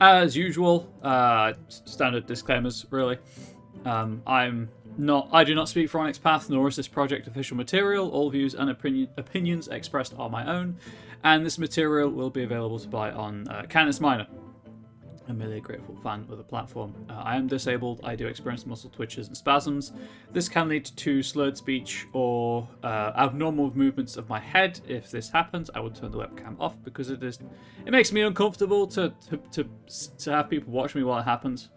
As usual, standard disclaimers, really. I do not speak for Onyx Path, nor is this project official material. All views and opinions expressed are my own, and this material will be available to buy on Canis Minor. I'm merely a grateful fan of the platform. I am disabled. I do experience muscle twitches and spasms. This can lead to slurred speech or abnormal movements of my head. If this happens, I will turn the webcam off because it makes me uncomfortable to have people watch me while it happens.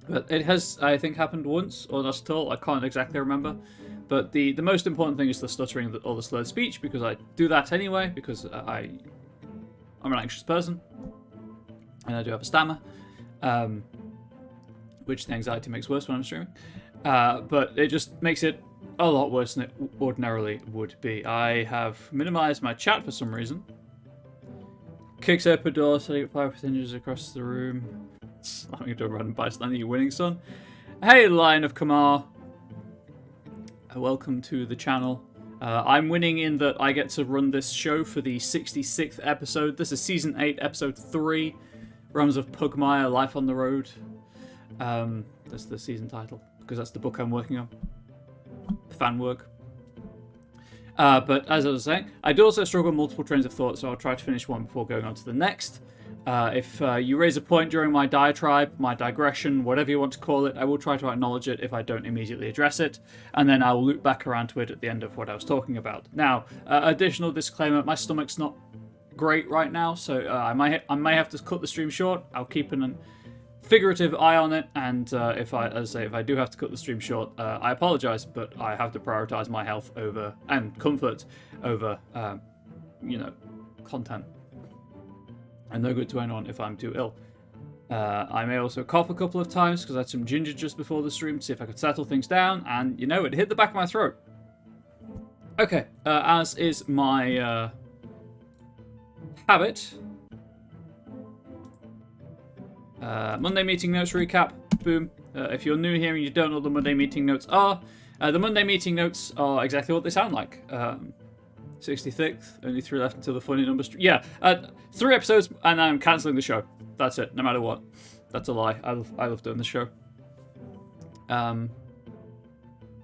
But it has, I think, happened once or not at all. I can't exactly remember. But the most important thing is the stuttering or the slurred speech, because I do that anyway, because I'm an anxious person. And I do have a stammer, which the anxiety makes worse when I'm streaming. But it just makes it a lot worse than it ordinarily would be. I have minimized my chat for some reason. Kicks open a door, setting up fire passengers across the room. Slamming into a random bystander, you winning, son. Hey, Lion of Pugmire. Welcome to the channel. I'm winning in that I get to run this show for the 66th episode. This is Season 8, Episode 3. Realms of Pugmire, Life on the Road. That's the season title, because that's the book I'm working on. Fan work. But as I was saying, I do also struggle with multiple trains of thought, so I'll try to finish one before going on to the next. If you raise a point during my diatribe, my digression, whatever you want to call it, I will try to acknowledge it if I don't immediately address it, and then I will loop back around to it at the end of what I was talking about. Now, additional disclaimer, my stomach's not great right now, so I may have to cut the stream short. I'll keep an figurative eye on it, and if I do have to cut the stream short, I apologize, but I have to prioritize my health over and comfort over content. And no good to anyone if I'm too ill. I may also cough a couple of times because I had some ginger just before the stream to see if I could settle things down, and it hit the back of my throat. Okay, as is my habit. Monday meeting notes recap. Boom. If you're new here and you don't know what the Monday meeting notes are, the Monday meeting notes are exactly what they sound like. 66th, only 3 left until the funny numbers. 3 episodes and I'm cancelling the show. That's it, no matter what. That's a lie. I love doing the show.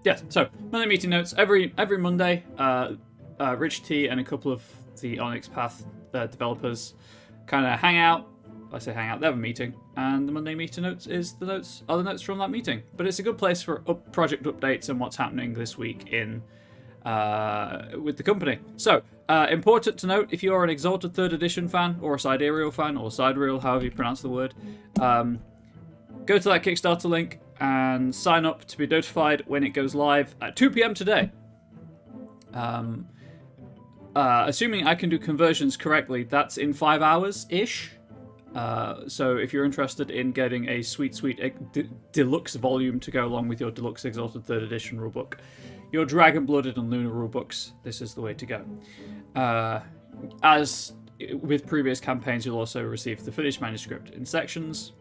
Yes, so Monday meeting notes. Every Monday, Rich T and a couple of the Onyx Path developers kind of hang out. I say hang out, they have a meeting, and the Monday meeting notes are the notes from that meeting. But it's a good place for project updates and what's happening this week in with the company. So, important to note, if you are an Exalted 3rd Edition fan, or a Sidereal fan, or Sidereal, however you pronounce the word, go to that Kickstarter link and sign up to be notified when it goes live at 2 p.m. today. Assuming I can do conversions correctly, that's in 5 hours-ish. So if you're interested in getting a sweet deluxe volume to go along with your deluxe Exalted 3rd Edition rulebook, your Dragon Blooded and Lunar rulebooks, this is the way to go. As with previous campaigns, you'll also receive the finished manuscript in sections,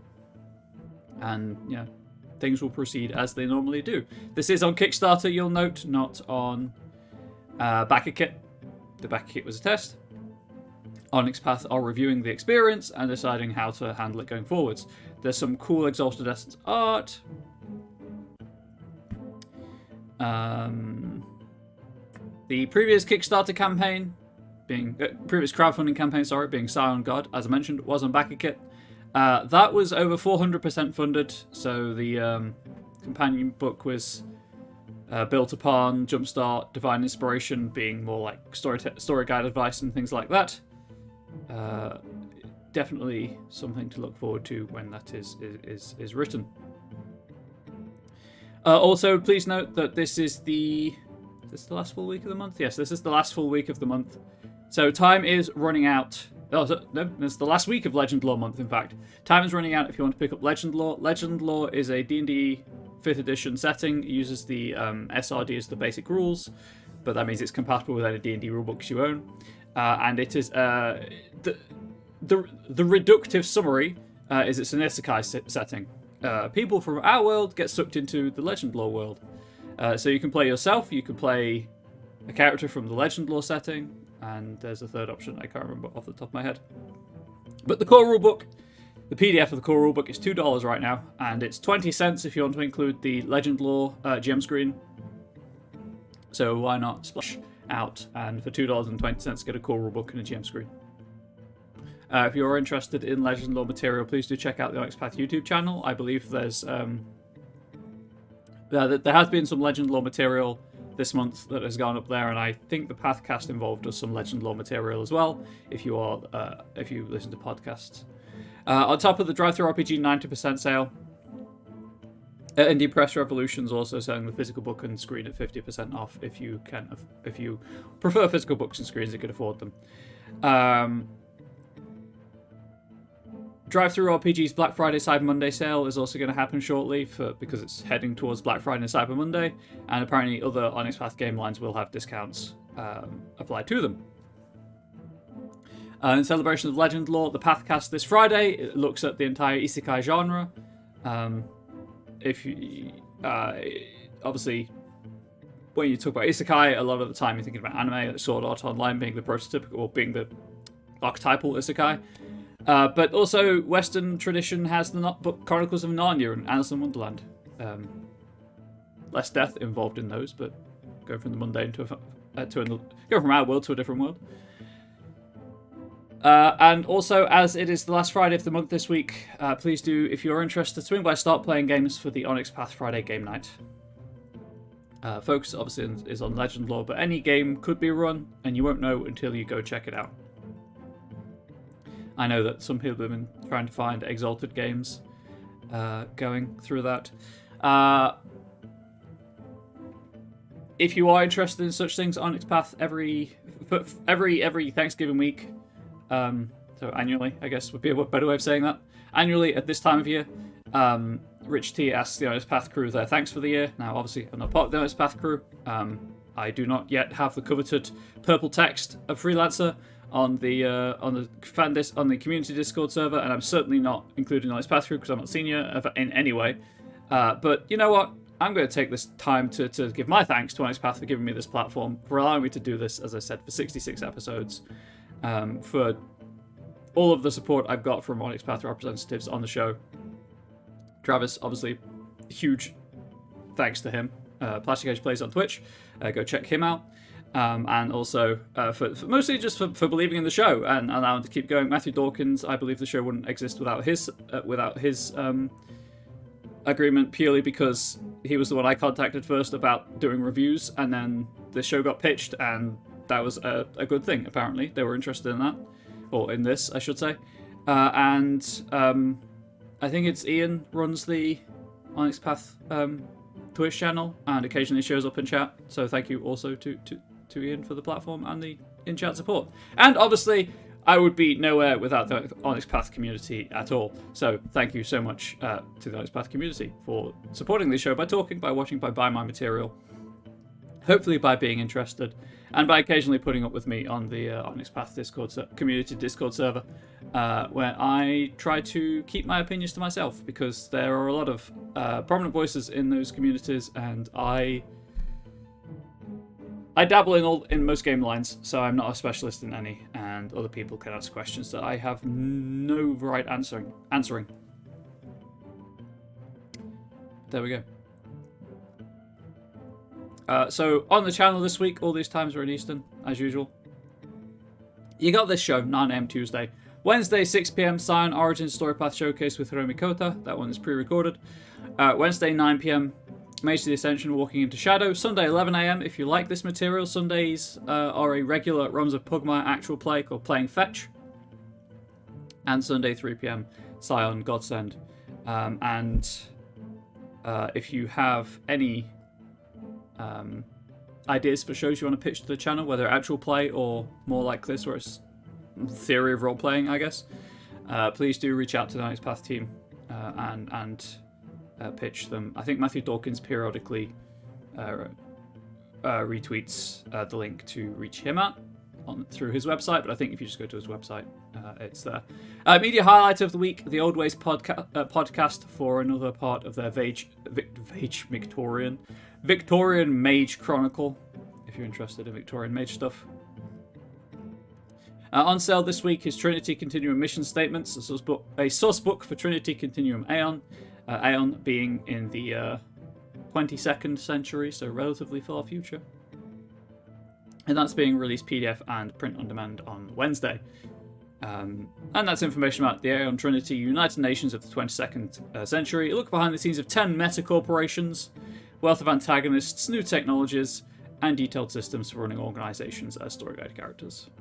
and things will proceed as they normally do. This is on Kickstarter, you'll note, not on BackerKit. The BackerKit was a test. Onyx Path are reviewing the experience and deciding how to handle it going forwards. There's some cool Exalted Essence art. The previous Kickstarter campaign, previous crowdfunding campaign, being Scion God, as I mentioned, was on BackerKit. That was over 400% funded, so the companion book was built upon Jumpstart, Divine Inspiration being more like story guide advice and things like that. Definitely something to look forward to when that is written. Also, please note that this is the last full week of the month? Yes, this is the last full week of the month. So time is running out. Oh, no, it's the last week of Legend Lore month, in fact. Time is running out if you want to pick up Legend Lore. Legend Lore is a D&D 5th edition setting. It uses the SRD as the basic rules, but that means it's compatible with any D&D rulebooks you own. And it is the reductive summary is it's an isekai setting. People from our world get sucked into the Legend Lore world. So you can play yourself, you can play a character from the Legend Lore setting, and there's a third option I can't remember off the top of my head. But the core rulebook The PDF of the core rulebook is $2 right now, and it's 20 cents if you want to include the Legend Lore gem screen. So why not splash out and for $2.20 get a core rulebook and a gem screen. If you're interested in Legend Lore material, please do check out the Onyx Path YouTube channel. I believe there's there has been some Legend Lore material this month that has gone up there, and I think the Pathcast involved does some Legend Lore material as well. If you listen to podcasts, on top of the Drive-Thru RPG 90% sale, Indie Press Revolution's also selling the physical book and screen at 50% off if you prefer physical books and screens and can afford them. Drive-Thru RPG's Black Friday Cyber Monday sale is also going to happen shortly because it's heading towards Black Friday and Cyber Monday, and apparently other Onyx Path game lines will have discounts applied to them. In celebration of Legend Lore, the Pathcast this Friday it looks at the entire isekai genre. If you obviously, when you talk about isekai, a lot of the time you're thinking about anime, like Sword Art Online being the prototypical, or being the archetypal isekai. But also, Western tradition has the Chronicles of Narnia and Alice in Wonderland. Less death involved in those, but go from the mundane go from our world to a different world. And also, as it is the last Friday of the month this week, please do, if you're interested, swing by Start Playing Games for the Onyx Path Friday game night. Focus obviously is on Legend Lore, but any game could be run, and you won't know until you go check it out. I know that some people have been trying to find Exalted games going through that. If you are interested in such things, Onyx Path every Thanksgiving week, so annually, I guess would be a better way of saying that. Annually at this time of year, Rich T asks the Onyx Path crew their thanks for the year. Now, obviously, I'm not part of the Onyx Path crew. I do not yet have the coveted purple text of Freelancer on the community Discord server, and I'm certainly not including Onyx Path crew because I'm not senior in any way. But you know what? I'm going to take this time to give my thanks to Onyx Path for giving me this platform, for allowing me to do this, as I said, for 66 episodes, for all of the support I've got from Onyx Path representatives on the show. Travis, obviously, huge thanks to him. Plastic Edge Plays on Twitch. Go check him out. And also for mostly just for believing in the show and allowing to keep going. Matthew Dawkins, I believe the show wouldn't exist without his agreement, purely because he was the one I contacted first about doing reviews, and then the show got pitched, and that was a good thing. Apparently, they were interested in that, or in this, I should say. And I think it's Ian runs the Onyx Path Twitch channel and occasionally shows up in chat. So thank you also to Ian for the platform and the in-chat support. And obviously, I would be nowhere without the Onyx Path community at all. So thank you so much to the Onyx Path community for supporting this show by talking, by watching, by buying my material, hopefully by being interested, and by occasionally putting up with me on the Onyx Path community Discord server, where I try to keep my opinions to myself, because there are a lot of prominent voices in those communities, and I dabble in most game lines, so I'm not a specialist in any, and other people can ask questions that I have no right answering. There we go. So on the channel this week, all these times are in Eastern, as usual. You got this show, 9 AM Tuesday. Wednesday, 6 PM, Scion Origins Story Path Showcase with Hiromi Kota. That one is pre-recorded. Wednesday, 9 PM, Mage to the Ascension, Walking into Shadow. Sunday, 11 AM, if you like this material. Sundays are a regular Realms of Pugmire actual play called Playing Fetch. And Sunday, 3 PM, Scion Godsend. If you have any ideas for shows you want to pitch to the channel, whether actual play or more like this, where it's theory of role-playing, I guess, please do reach out to the Onyx Path team and pitch them. I think Matthew Dawkins periodically retweets the link to reach him out through his website, but I think if you just go to his website, it's there. Media highlight of the week: the Old Ways podcast for another part of their Victorian Mage Chronicle, if you're interested in Victorian Mage stuff. On sale this week is Trinity Continuum Mission Statements, a source book for Trinity Continuum Aeon. Aeon being in the 22nd century, so relatively far future. And that's being released PDF and print on demand on Wednesday. And that's information about the Aeon Trinity, United Nations of the 22nd century. A look behind the scenes of 10 meta corporations, wealth of antagonists, new technologies, and detailed systems for running organizations as story guide characters.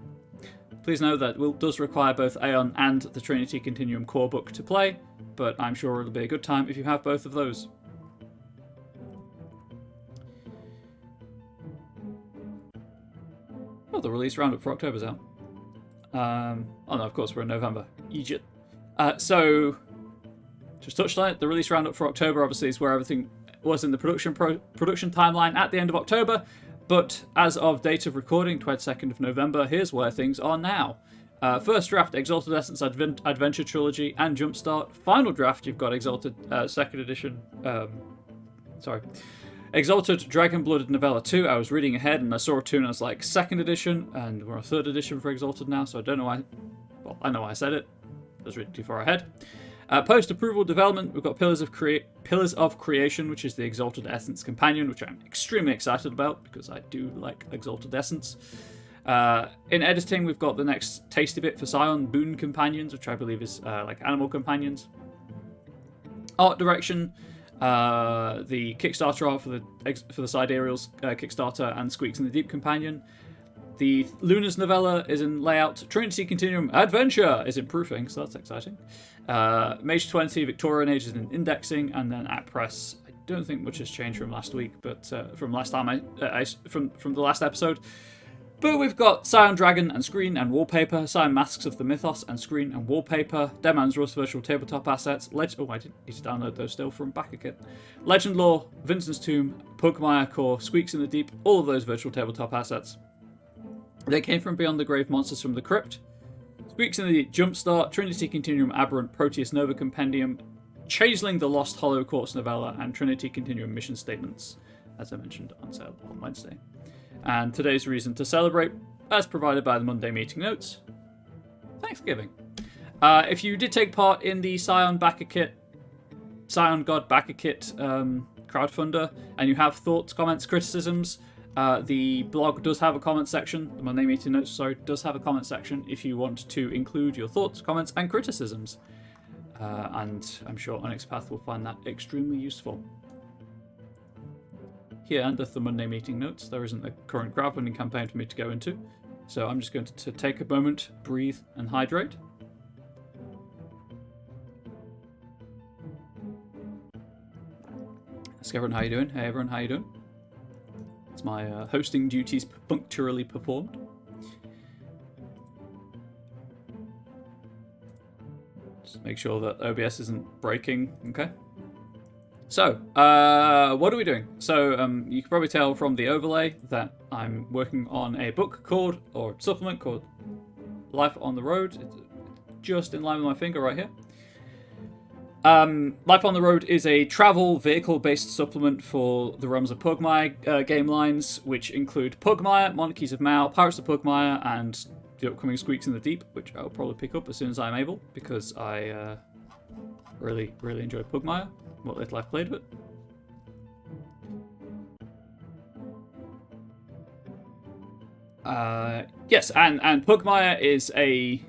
Please know that it does require both Aeon and the Trinity Continuum core book to play, but I'm sure it'll be a good time if you have both of those. Oh, the release roundup for October's out. Oh no, of course, we're in November. Egypt. So, just touched on it. The release roundup for October obviously is where everything was in the production timeline at the end of October. But as of date of recording, 22nd of November, here's where things are now. First draft, Exalted Essence Adventure Trilogy and Jumpstart. Final draft, you've got Exalted Second Edition. Exalted Dragon-Blooded Novella 2. I was reading ahead and I saw a tune as like 2nd edition, and we're on 3rd edition for Exalted now, so I don't know why. Well, I know why I said it. I was reading too far ahead. Post-approval development, we've got Pillars of Creation, which is the Exalted Essence companion, which I'm extremely excited about because I do like Exalted Essence. In editing, we've got the next tasty bit for Scion, Boon Companions, which I believe is like animal companions. Art direction. The Kickstarter art for the Sidereals Kickstarter and Squeaks in the Deep companion. The Luna's novella is in layout. Trinity Continuum Adventure is in proofing, so that's exciting. Mage 20 Victorian Age is in indexing, and then at press. I don't think much has changed from last week, but from last time from the last episode. But we've got Scion Dragon and screen and wallpaper, Scion Masks of the Mythos and screen and wallpaper, Deadman's Rust virtual tabletop assets, I didn't need to download those still from BackerKit. Legend Lore, Vincent's Tomb, Pugmire Core, Squeaks in the Deep, all of those virtual tabletop assets. They came from Beyond the Grave Monsters from the Crypt. Squeaks in the Deep Jumpstart, Trinity Continuum Aberrant Proteus Nova Compendium, Changeling the Lost Hollow Quartz Novella, and Trinity Continuum Mission Statements, as I mentioned, on sale on Wednesday. And today's reason to celebrate, as provided by the Monday meeting notes, Thanksgiving. If you did take part in the Scion God BackerKit crowdfunder, and you have thoughts, comments, criticisms, the blog does have a comment section. The Monday meeting notes, does have a comment section if you want to include your thoughts, comments, and criticisms. And I'm sure Onyx Path will find that extremely useful. Here under the Monday meeting notes, there isn't a current crowdfunding campaign for me to go into, so I'm just going to take a moment, breathe, and hydrate. Ask everyone how you doing. Hey everyone, how you doing? It's my hosting duties punctually performed. Just make sure that OBS isn't breaking. Okay. So, what are we doing? So, you can probably tell from the overlay that I'm working on a book or supplement called Life on the Road. It's just in line with my finger right here. Life on the Road is a travel vehicle-based supplement for the Realms of Pugmire game lines, which include Pugmire, Monarchies of Mao, Pirates of Pugmire, and the upcoming Squeaks in the Deep, which I'll probably pick up as soon as I'm able, because I really, really enjoy Pugmire. What little I've played of it. Yes, and Pugmire is I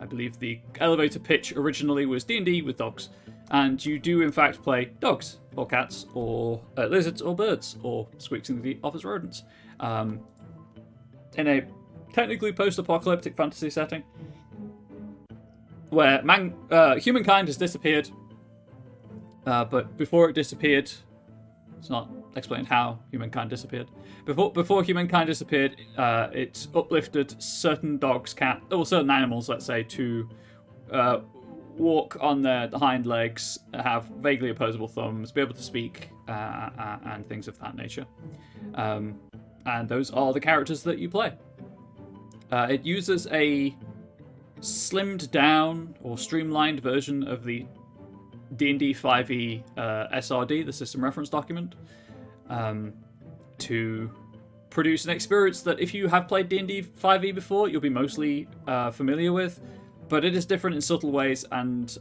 believe the elevator pitch originally was D&D with dogs, and you do in fact play dogs or cats or lizards or birds or Squeaks in the Deep offers rodents in a technically post-apocalyptic fantasy setting, where humankind has disappeared, but before it disappeared, it's not explained how humankind disappeared. Before humankind disappeared, it uplifted certain certain animals, let's say, to walk on their hind legs, have vaguely opposable thumbs, be able to speak, and things of that nature. And those are the characters that you play. It uses a slimmed down or streamlined version of the D&D 5e SRD, the system reference document, to produce an experience that if you have played D&D 5e before, you'll be mostly familiar with, but it is different in subtle ways, and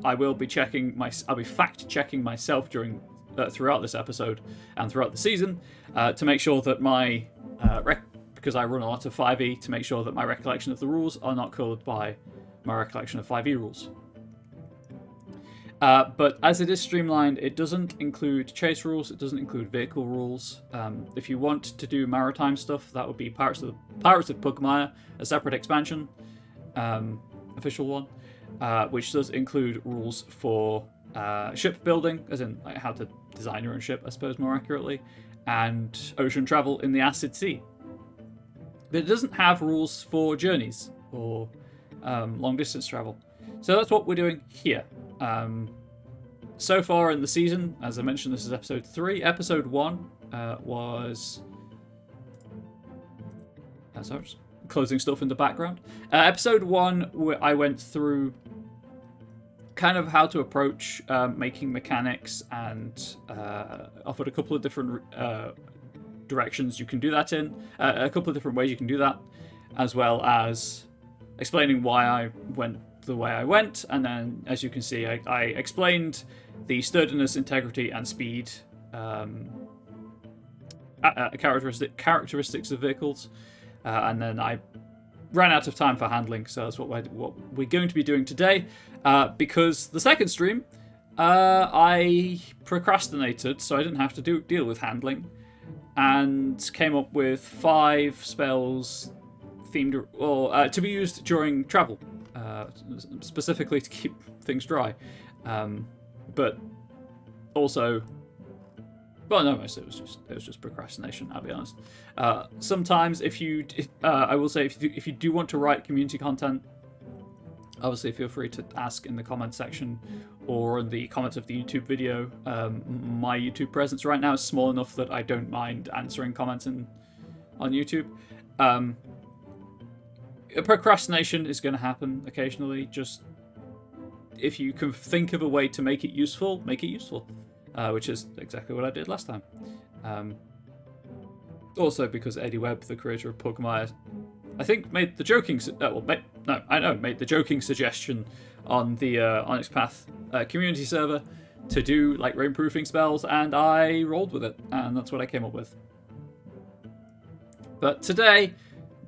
I will be I'll be fact-checking myself throughout this episode and throughout the season to make sure that my because I run a lot of 5e, to make sure that my recollection of the rules are not colored by my recollection of 5e rules. But as it is streamlined, it doesn't include chase rules, it doesn't include vehicle rules. If you want to do maritime stuff, that would be Pirates of Pugmire, a separate expansion, official one, which does include rules for ship building, as in like how to design your own ship, I suppose more accurately, and ocean travel in the Acid Sea. But it doesn't have rules for journeys or long distance travel. So that's what we're doing here. So far in the season, as I mentioned, this is episode 3. Episode 1 was... sorry, just closing stuff in the background. Episode 1, I went through kind of how to approach making mechanics and offered a couple of different directions you can do that in. A couple of different ways you can do that, as well as explaining why I went the way I went, and then, as you can see, I explained the sturdiness, integrity, and speed characteristics of vehicles, and then I ran out of time for handling, so that's what we're going to be doing today. Because the second stream, I procrastinated, so I didn't have to deal with handling, and came up with 5 spells themed or to be used during travel. Specifically to keep things dry, but also, well, no, it was just procrastination. I'll be honest. Sometimes, I will say, if you do want to write community content, obviously feel free to ask in the comment section or in the comments of the YouTube video. My YouTube presence right now is small enough that I don't mind answering comments on YouTube. Procrastination is going to happen occasionally. Just if you can think of a way to make it useful, make it useful, which is exactly what I did last time. Also, because Eddie Webb, the creator of Pugmire, I think made the joking made the joking suggestion on the Onyx Path community server to do like rainproofing spells, and I rolled with it, and that's what I came up with. But today,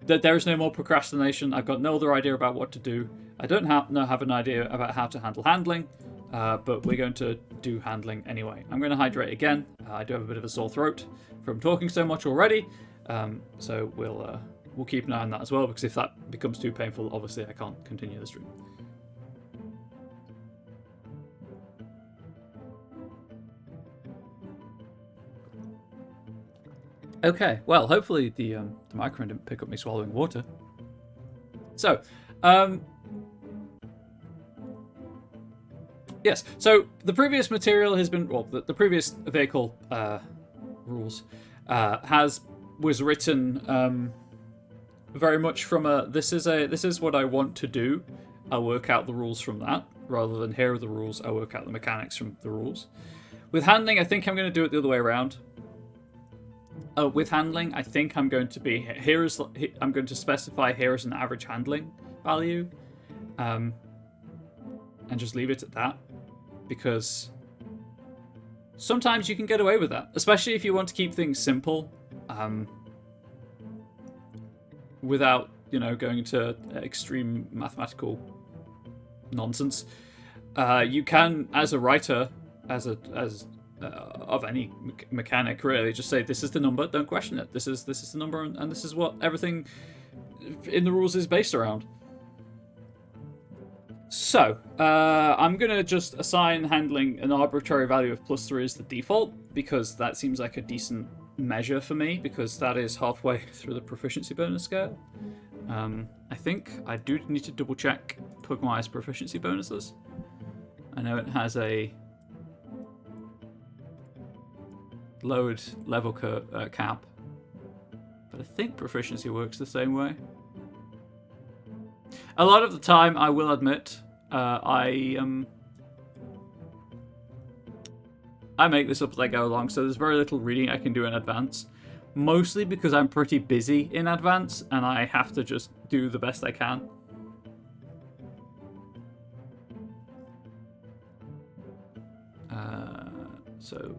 there is no more procrastination. I've got no other idea about what to do. I don't have an idea about how to handle handling, but we're going to do handling anyway. I'm going to hydrate again. I do have a bit of a sore throat from talking so much already, so we'll keep an eye on that as well, because if that becomes too painful, obviously I can't continue the stream. Okay, well, hopefully the microphone didn't pick up me swallowing water. So, yes, so the previous material has been, well, the previous vehicle rules was written very much from this is what I want to do. I'll work out the rules from that, rather than here are the rules, I'll work out the mechanics from the rules. With handling, I think I'm going to do it the other way around. With handling, I think I'm going to I'm going to specify here as an average handling value, and just leave it at that, because sometimes you can get away with that, especially if you want to keep things simple, without going into extreme mathematical nonsense. You can, as a writer, of any mechanic, really, just say this is the number, don't question it. This is the number, and this is what everything in the rules is based around. So I'm gonna just assign handling an arbitrary value of +3 as the default, because that seems like a decent measure for me, because that is halfway through the proficiency bonus scale. I think I do need to double check Pugmire's proficiency bonuses. I know it has a lowered level cap, but I think proficiency works the same way. A lot of the time, I will admit, I make this up as I go along, so there's very little reading I can do in advance. mostly because I'm pretty busy in advance and I have to just do the best I can. So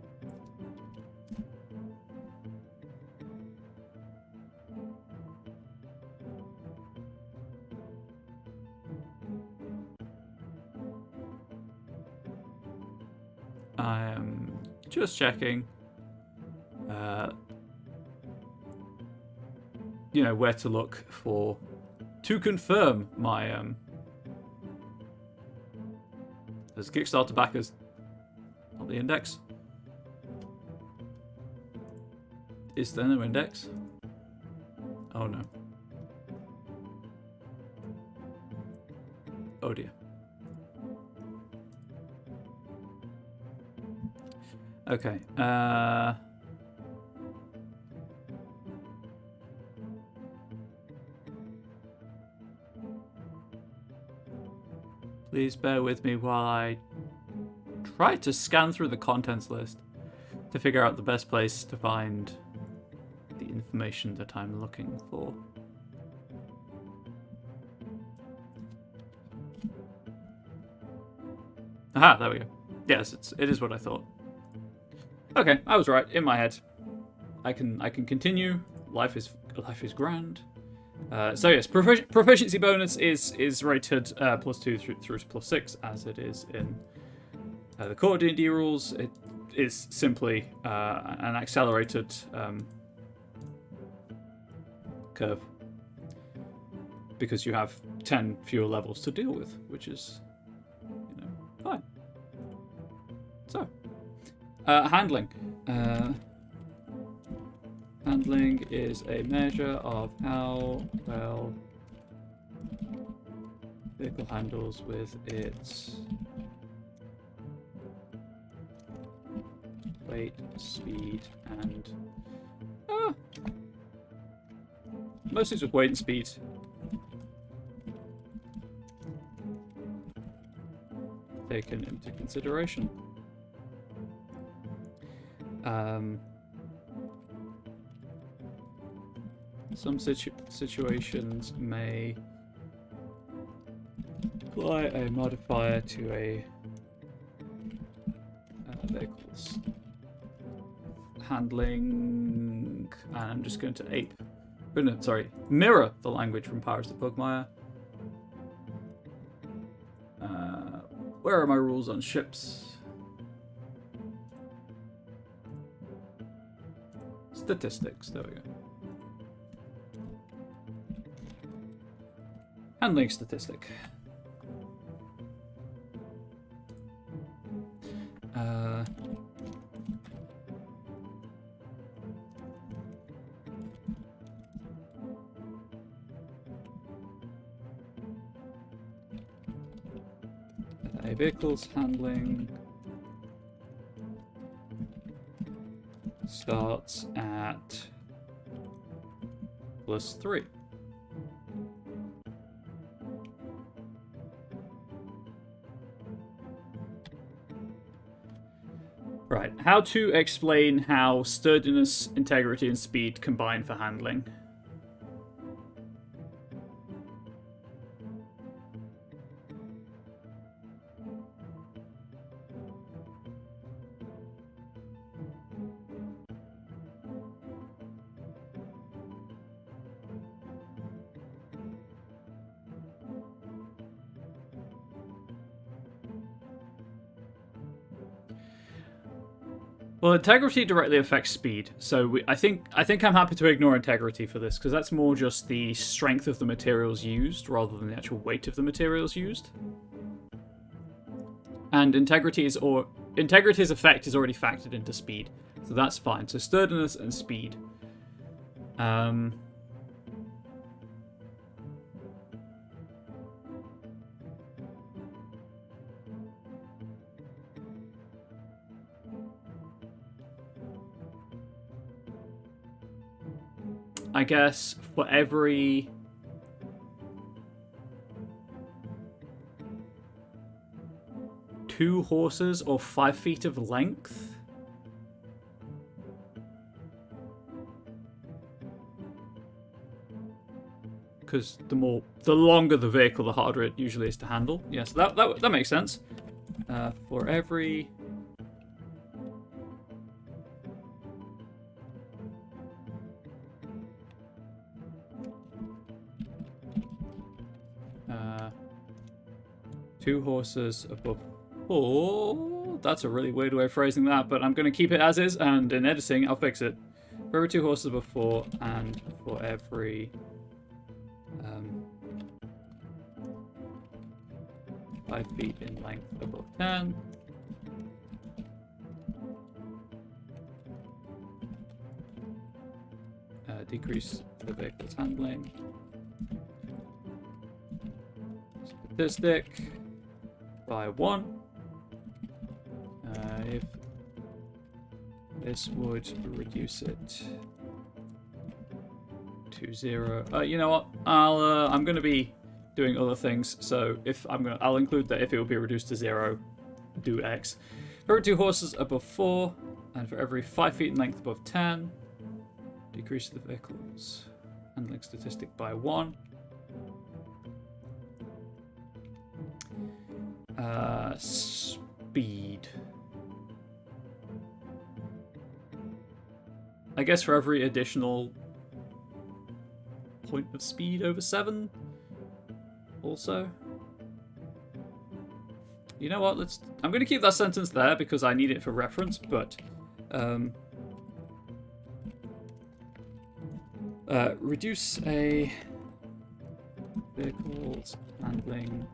I am just checking, you know, where to look for to confirm my as Kickstarter backers, not the index. Is there no index? Oh no. Oh dear. Okay. Please bear with me while I try to scan through the contents list to figure out the best place to find the information that I'm looking for. Aha, there we go. Yes, it is what I thought. Okay, I was right in my head. I can continue. Life is grand. So yes, proficiency bonus is rated +2 through +6 as it is in the core D&D rules. It is simply an accelerated curve because you have 10 fewer levels to deal with, which is, you know, fine. So, handling. Handling is a measure of how well vehicle handles with its weight, speed, and mostly just weight and speed. Taken into consideration. Some situations may apply a modifier to a vehicle's handling, and I'm just going to mirror the language from Byways of Pugmire. Where are my rules on ships? Statistics, there we go. Handling statistic. A vehicle's handling starts at +3. Right, how to explain how sturdiness, integrity, and speed combine for handling? Well, integrity directly affects speed, so I think I'm happy to ignore integrity for this because that's more just the strength of the materials used rather than the actual weight of the materials used. And integrity's effect is already factored into speed, so that's fine. So sturdiness and speed. I guess for every two horses or 5 feet of length, because the longer the vehicle, the harder it usually is to handle. Yes, that makes sense. For every two horses above 4. That's a really weird way of phrasing that, but I'm going to keep it as is, and in editing, I'll fix it. For every 2 horses above 4, and for every 5 feet in length above 10. Decrease the vehicle's handling. Statistic by 1. If this would reduce it to 0. You know what? I'm going to be doing other things, so I'll include that if it will be reduced to 0, do X. For every 2 horses above 4, and for every 5 feet in length above 10, decrease the vehicle's handling statistic by 1. Speed. I guess for every additional point of speed over 7. Also, you know what? I'm going to keep that sentence there because I need it for reference. But reduce a vehicle's handling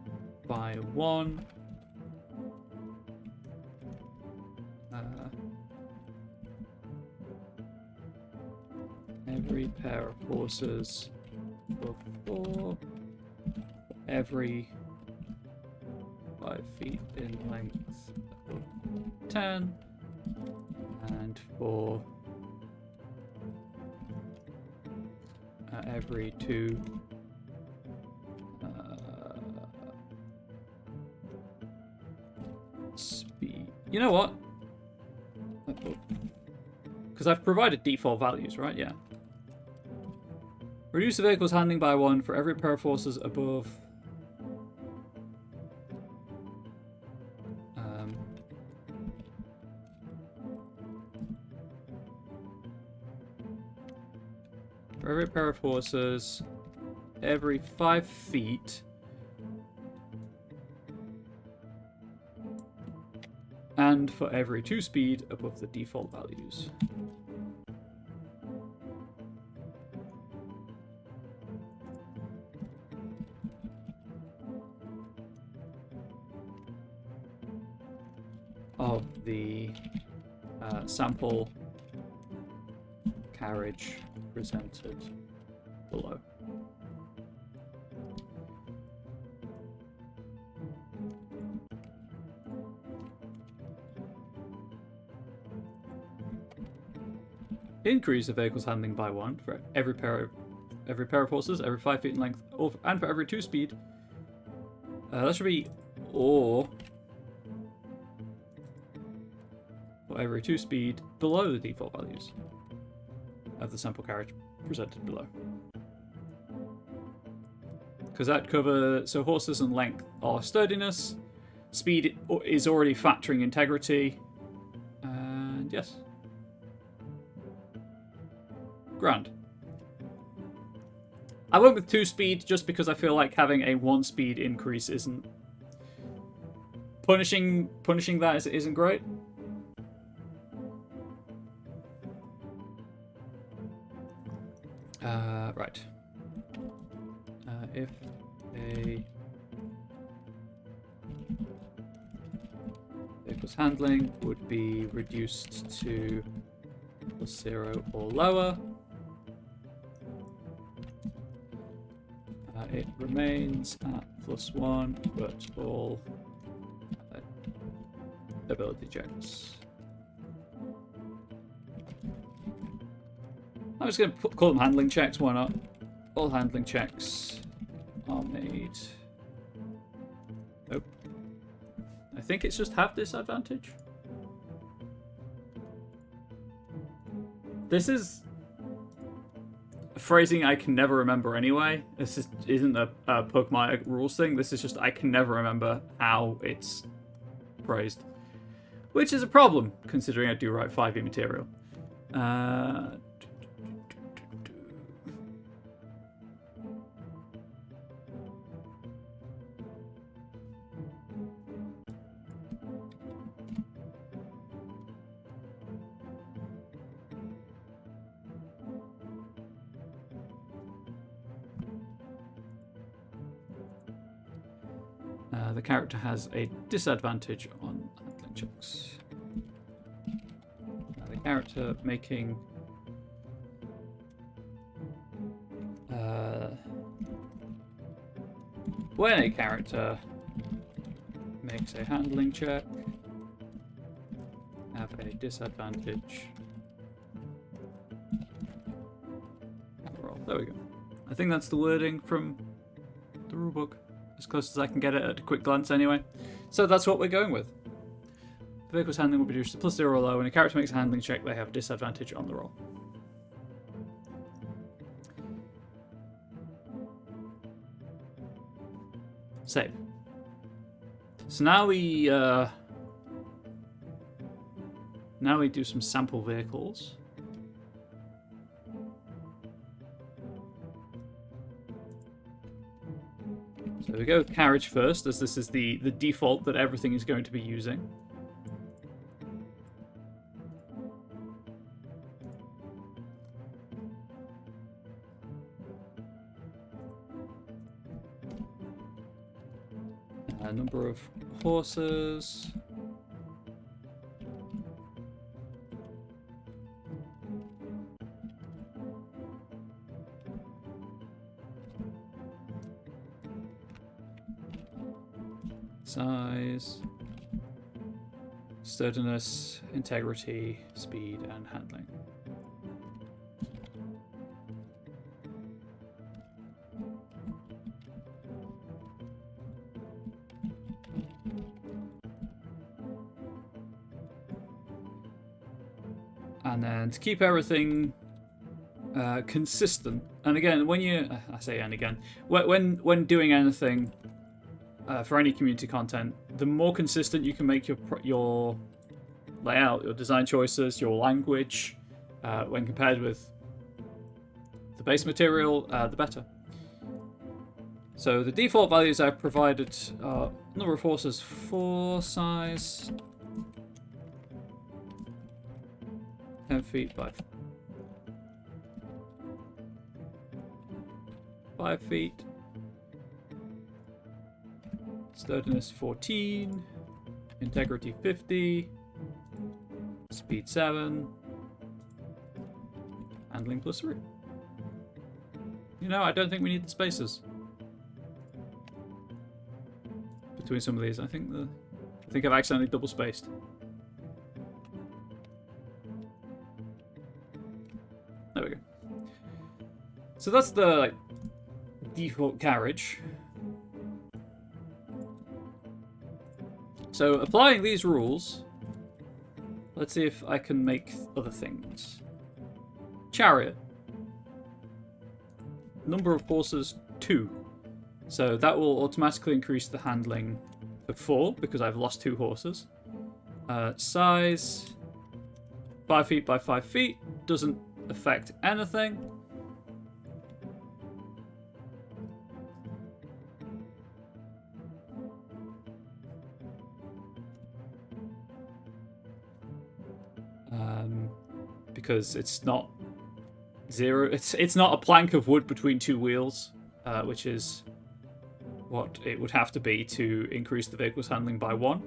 by 1. Every pair of horses above 4. Every 5 feet in length above 10. And for every 2 speed. You know what? Because I've provided default values, right? Yeah. Reduce the vehicle's handling by 1 for every pair of horses above. For every pair of horses, every 5 feet. And for every 2 speed above the default values. Of the sample carriage presented below. Increase the vehicle's handling by 1 for every pair of horses, every 5 feet in length, and for every 2 speed. That should be or for every 2 speed below the default values of the sample carriage presented below. Because that covers, so horses and length are sturdiness, speed is already factoring integrity, and yes. Grand. I went with 2 speed just because I feel like having a 1 speed increase isn't punishing that isn't great. Right. If a vehicle's handling would be reduced to +0 or lower, it remains at +1, but all ability checks. I'm just going to call them handling checks, why not? All handling checks are made. Nope. I think it's just have disadvantage. This is phrasing I can never remember anyway. This isn't a Pugmire rules thing. This is just I can never remember how it's phrased. Which is a problem, considering I do write 5e material. The character has a disadvantage on handling checks. The character making when a character makes a handling check, have a disadvantage. Roll. There we go. I think that's the wording from the rulebook. As close as I can get it at a quick glance anyway. So that's what we're going with. The vehicle's handling will be reduced to +0 or low. When a character makes a handling check, they have a disadvantage on the roll. Save. So now we do some sample vehicles. So we go with carriage first, as this is the default that everything is going to be using. Number of horses. Size, sturdiness, integrity, speed, and handling. And then to keep everything consistent, and again, when you, I say and again, when doing anything, for any community content, the more consistent you can make your layout, your design choices, your language, when compared with the base material, the better. So the default values I've provided are number of horses 4, size 10 feet by 5 feet. Sturdiness 14, integrity 50, speed 7, handling +3. You know, I don't think we need the spaces between some of these. I think I've accidentally double spaced. There we go. So that's the default carriage. So applying these rules, let's see if I can make other things. Chariot. Number of horses 2. So that will automatically increase the handling to 4 because I've lost 2 horses. Size 5 feet by 5 feet, doesn't affect anything. Because it's not 0. It's not a plank of wood between 2 wheels, which is what it would have to be to increase the vehicle's handling by 1.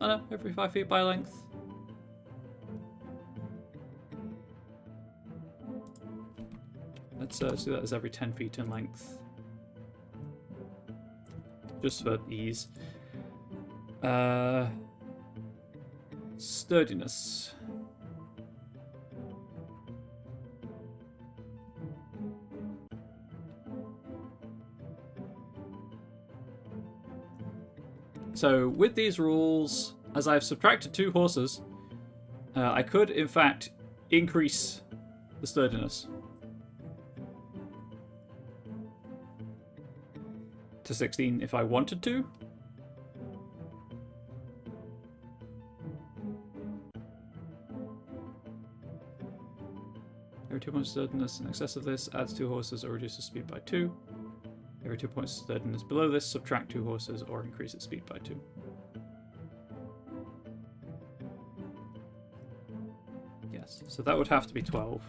Oh no, every 5 feet by length. Let's do that as every 10 feet in length. Just for ease. Sturdiness. So with these rules, as I've subtracted 2 horses, I could in fact increase the sturdiness to 16 if I wanted to. Every 2 points of sturdiness in excess of this adds 2 horses or reduces speed by 2. Every 2 points of sturdiness below this, subtract 2 horses or increase its speed by 2. Yes, so that would have to be 12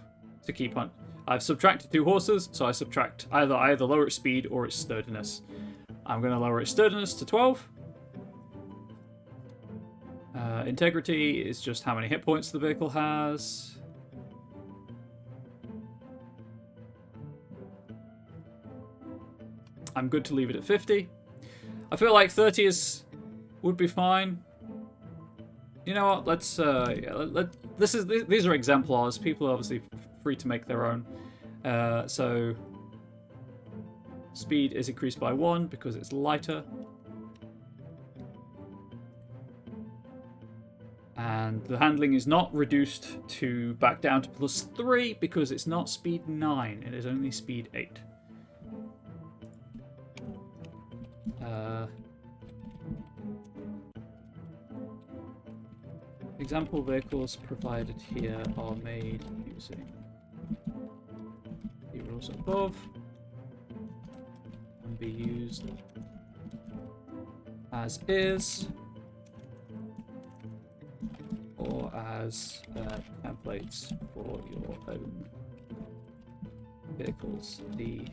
to keep on. I've subtracted 2 horses, so I subtract either lower its speed or its sturdiness. I'm going to lower its sturdiness to 12. Integrity is just how many hit points the vehicle has. I'm good to leave it at 50. I feel like 30 would be fine. You know what? Let's these are exemplars. People are obviously free to make their own. So speed is increased by 1 because it's lighter. And the handling is not reduced to back down to +3 because it's not speed 9. It is only speed 8. Example vehicles provided here are made using the rules above and be used as is or as templates for your own vehicles. The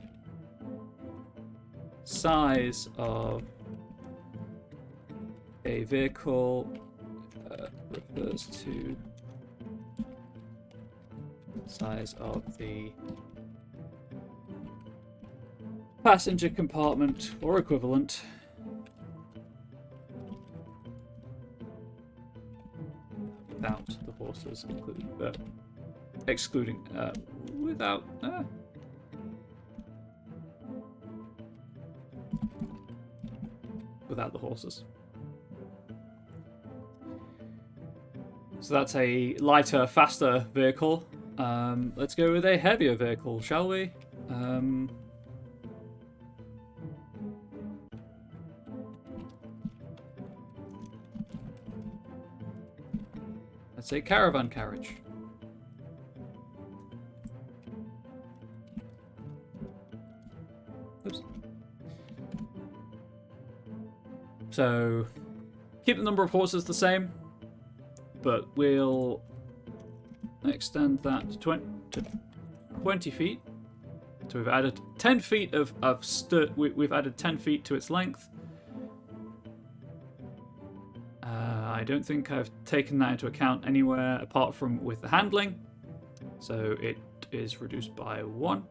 size of a vehicle refers to size of the passenger compartment or equivalent without the horses excluding without the horses. So that's a lighter, faster vehicle. Let's go with a heavier vehicle, shall we? Let's say caravan carriage. Oops. So, keep the number of horses the same, but we'll extend that to 20 feet. So we've added 10 feet we've added 10 feet to its length. I don't think I've taken that into account anywhere apart from with the handling. So it is reduced by 1.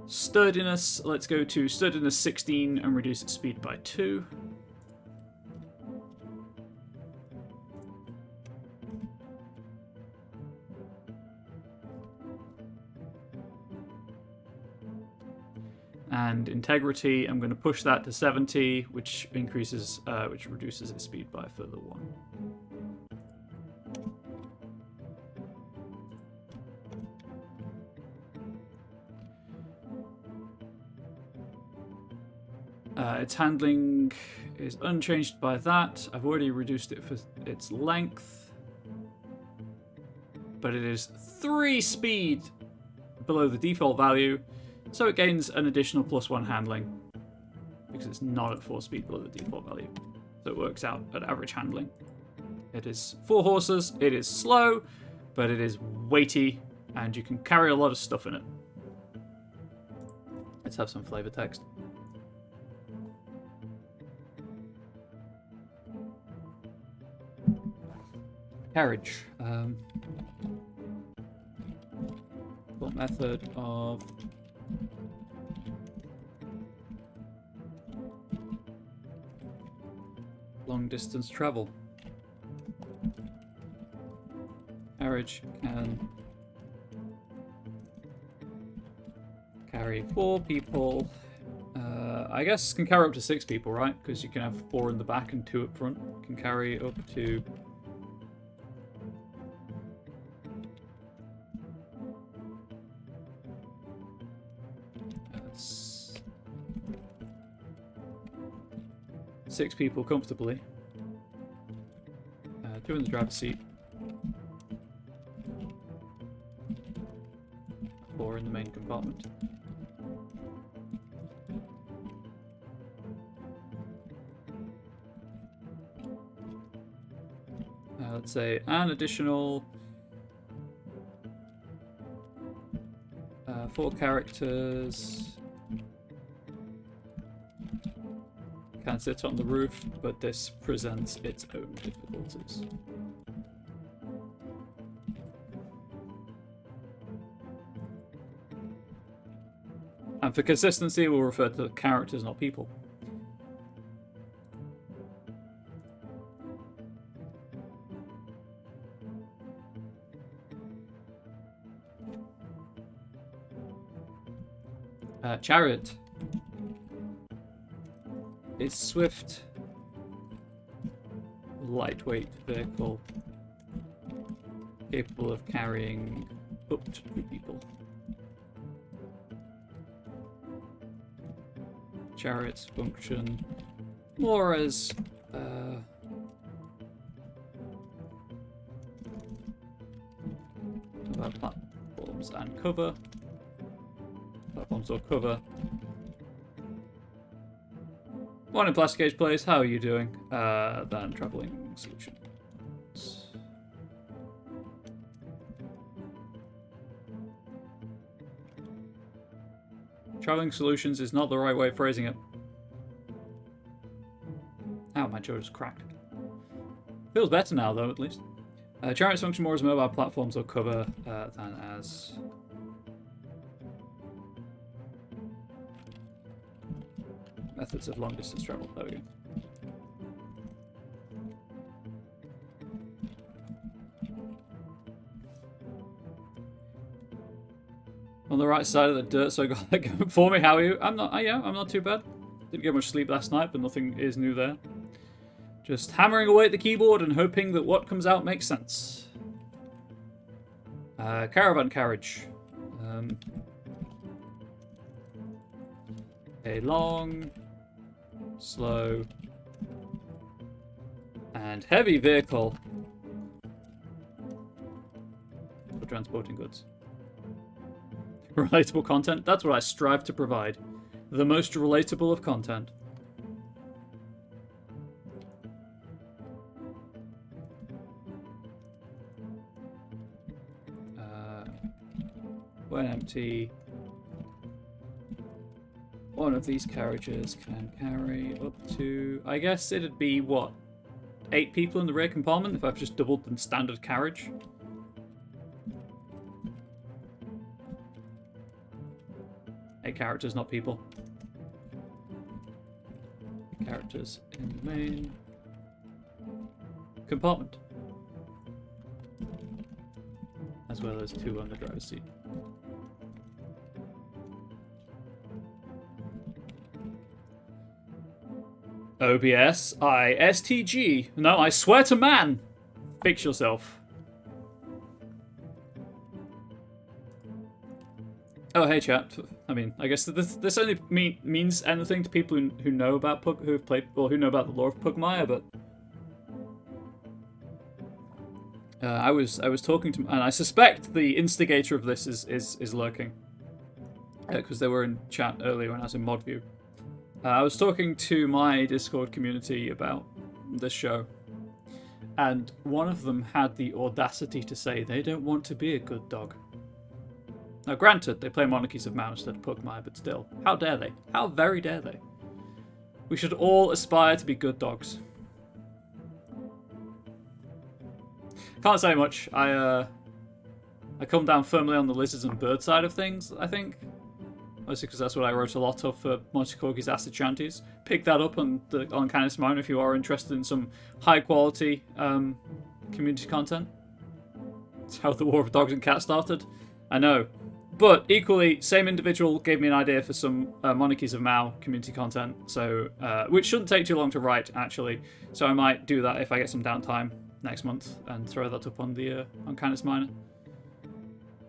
Sturdiness, let's go to sturdiness 16 and reduce its speed by 2. And integrity, I'm going to push that to 70, which reduces its speed by a further 1. Its handling is unchanged by that. I've already reduced it for its length. But it is 3 speed below the default value, so it gains an additional +1 handling because it's not at 4 speed below the default value. So it works out at average handling. It is 4 horses, it is slow, but it is weighty, and you can carry a lot of stuff in it. Let's have some flavor text. Carriage. What method of long distance travel? Carriage can carry 4 people. I guess can carry up to 6 people, right? Because you can have 4 in the back and 2 up front. Can carry up to Six people comfortably. Two in the driver's seat. 4 in the main compartment. Let's say an additional 4 characters can sit on the roof, but this presents its own difficulties. And for consistency, we'll refer to characters, not people. Chariot is swift, lightweight vehicle capable of carrying up to 2 people. Chariots function more as platforms and cover. Platforms or cover. Morning, Plastic Age players. How are you doing? Than traveling solutions. Traveling solutions is not the right way of phrasing it. Ow, my jaw just cracked. Feels better now, though, at least. Chariots function more as mobile platforms or cover than as methods of long-distance travel. There we go. On the right side of the dirt, so I got that going for me. How are you? I'm not too bad. Didn't get much sleep last night, but nothing is new there. Just hammering away at the keyboard and hoping that what comes out makes sense. Caravan carriage. A long, slow, and heavy vehicle for transporting goods. Relatable content? That's what I strive to provide. The most relatable of content. When empty, one of these carriages can carry up to, I guess it'd be, what, 8 people in the rear compartment if I've just doubled the standard carriage? Characters, not people. Characters in the main compartment, as well as 2 on the driver's seat. OBS, STG. No, I swear to man. Fix yourself. Oh, hey chat. I mean, I guess this only means anything to people who know about who have played, or who know about the lore of Pugmire. But I was talking to, and I suspect the instigator of this is lurking, because they were in chat earlier when I was in mod view. I was talking to my Discord community about this show, and one of them had the audacity to say they don't want to be a good dog. Now, granted, they play Monarchies of Mao instead of Pugmire, but still, how dare they? How very dare they? We should all aspire to be good dogs. Can't say much. I come down firmly on the lizards and bird side of things, I think. Mostly because that's what I wrote a lot of for Monty Corgi's Acid Shanties. Pick that up on Canis Mine if you are interested in some high-quality community content. It's how the War of Dogs and Cats started. I know. But equally, same individual gave me an idea for some Monarchies of Mao community content, so which shouldn't take too long to write, actually. So I might do that if I get some downtime next month and throw that up on the on Canis Minor.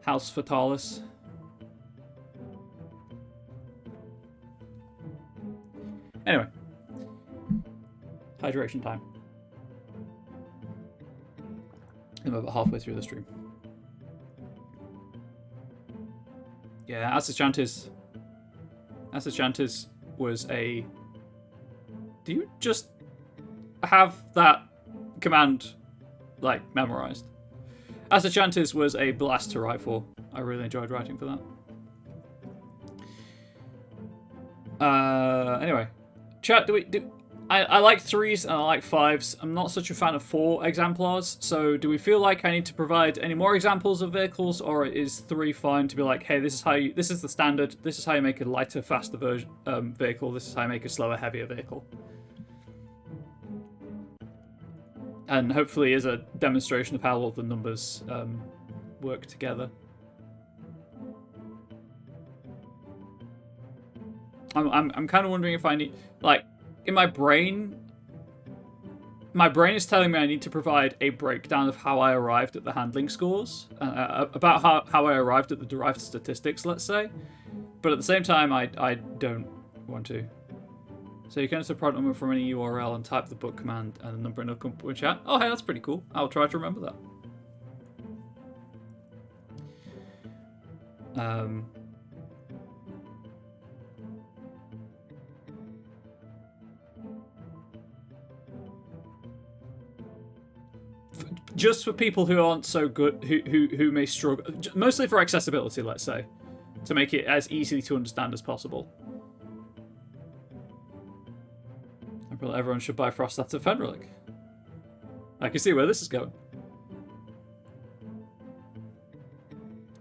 House Fatalis. Anyway. Hydration time. I'm about halfway through the stream. Yeah, Asachantis was a... Do you just have that command, like, memorized? Asachantis was a blast to write for. I really enjoyed writing for that. Anyway. Chat, I like 3s and I like 5s. I'm not such a fan of 4 exemplars, so do we feel like I need to provide any more examples of vehicles, or is 3 fine to be like, hey, this is the standard, this is how you make a lighter, faster version vehicle, this is how you make a slower, heavier vehicle? And hopefully is a demonstration of how all the numbers work together. I'm kind of wondering if I need, like, in my brain is telling me I need to provide a breakdown of how I arrived at the handling scores, about how I arrived at the derived statistics, let's say. But at the same time, I don't want to. So you can enter the product number from any URL and type the book command and the number in the chat. Oh, hey, that's pretty cool. I'll try to remember that. Just for people who aren't so good, who may struggle, mostly for accessibility, let's say, to make it as easy to understand as possible. Everyone should buy Frostlands at Fenric. I can see where this is going.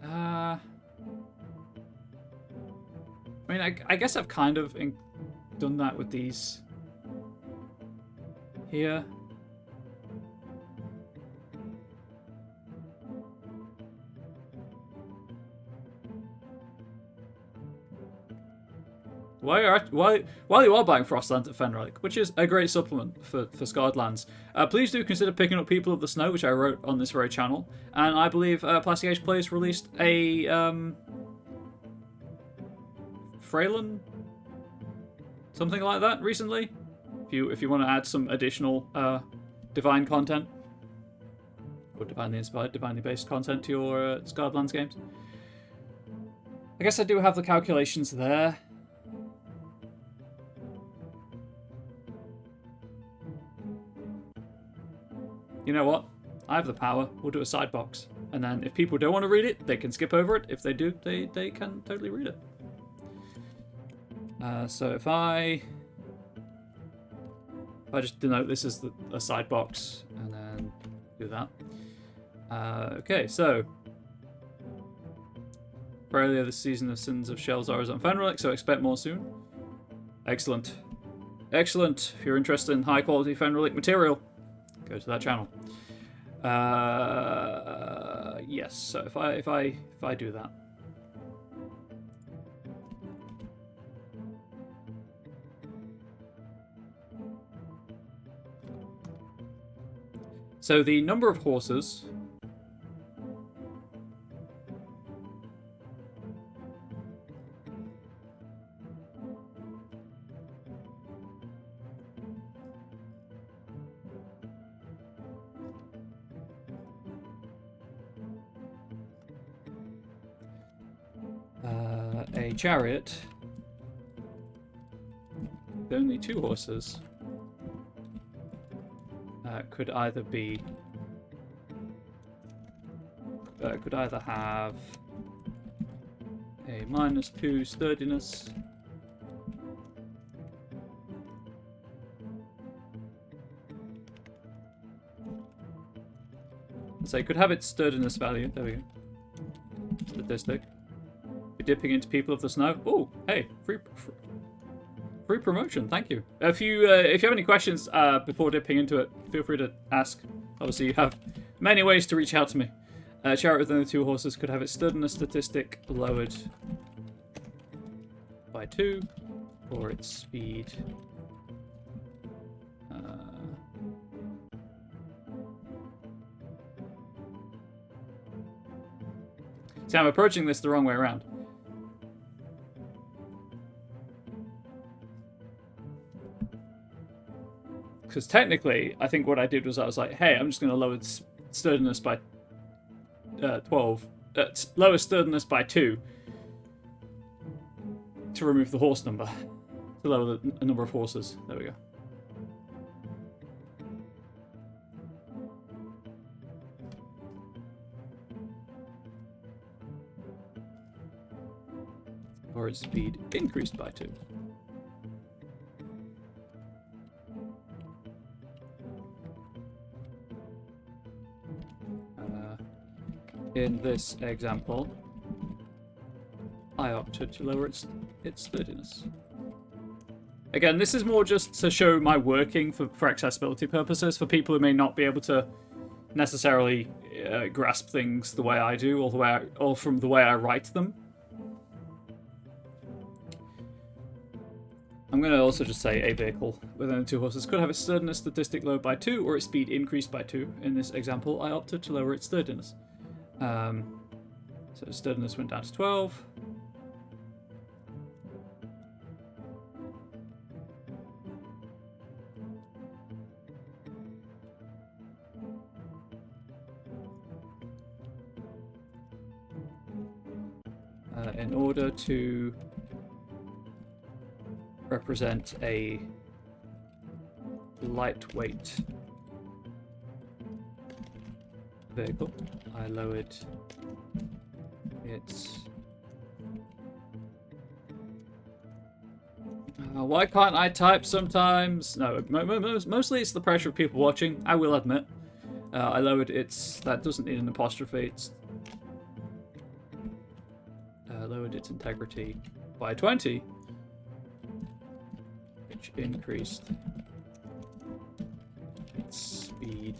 I mean, I guess I've kind of done that with these here. While you are buying Frostlands at Fenric, which is a great supplement for Scarred Lands, please do consider picking up People of the Snow, which I wrote on this very channel. And I believe Plastic Age Plays released a Freyland, something like that, recently. If you want to add some additional divine content, or divinely inspired, divinely based content to your Scarred Lands games. I guess I do have the calculations there. You know what? I have the power. We'll do a side box. And then if people don't want to read it, they can skip over it. If they do, they can totally read it. So if I just denote this as a side box and then do that. Okay, so earlier this season of Sins of Shells is on Fenric, so expect more soon. Excellent. Excellent. If you're interested in high quality Fenric material, go to that channel. Yes. So if I do that, so the number of horses a chariot with only 2 horses could either have a -2 sturdiness so it could have its sturdiness value. There we go. Statistic. Dipping into People of the Snow. Oh, hey, free promotion. Thank you. If you have any questions before dipping into it, feel free to ask. Obviously, you have many ways to reach out to me. Chariot with only 2 horses could have its sturdiness statistic lowered by 2, or its speed. See, I'm approaching this the wrong way around. because technically, I think what I did was I was like, hey, I'm just going to lower sturdiness by 12. Lower sturdiness by 2 to remove the horse number. To lower the number of horses. There we go. Or its speed increased by 2. In this example, I opted to lower its sturdiness. Again, this is more just to show my working for accessibility purposes, for people who may not be able to necessarily grasp things the way I do, or from the way I write them. I'm going to also just say a vehicle with only 2 horses could have its sturdiness statistic lowered by 2 or its speed increased by 2. In this example, I opted to lower its sturdiness. So sturdiness went down to 12. In order to represent a lightweight vehicle, I lowered its... why can't I type sometimes? No, mostly it's the pressure of people watching, I will admit. I lowered its... That doesn't need an apostrophe. It's... lowered its integrity by 20. Which increased its speed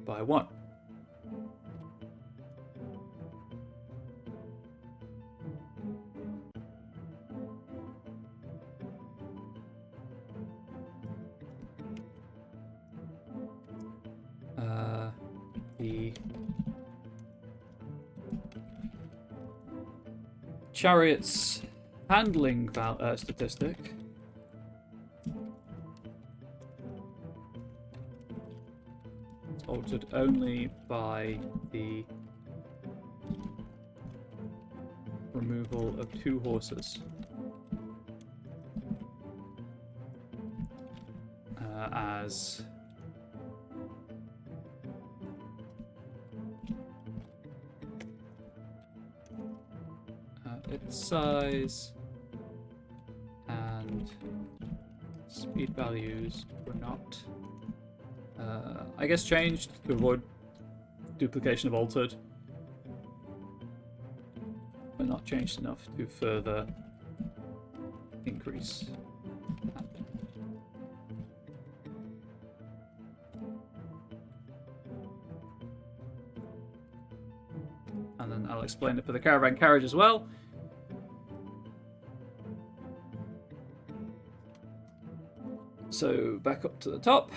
by 1. The chariot's handling statistic is altered only by the removal of 2 horses. As its size and speed values were not, I guess, changed to avoid duplication of altered, but not changed enough to further increase that. And then I'll explain it for the caravan carriage as well. So back up to the top.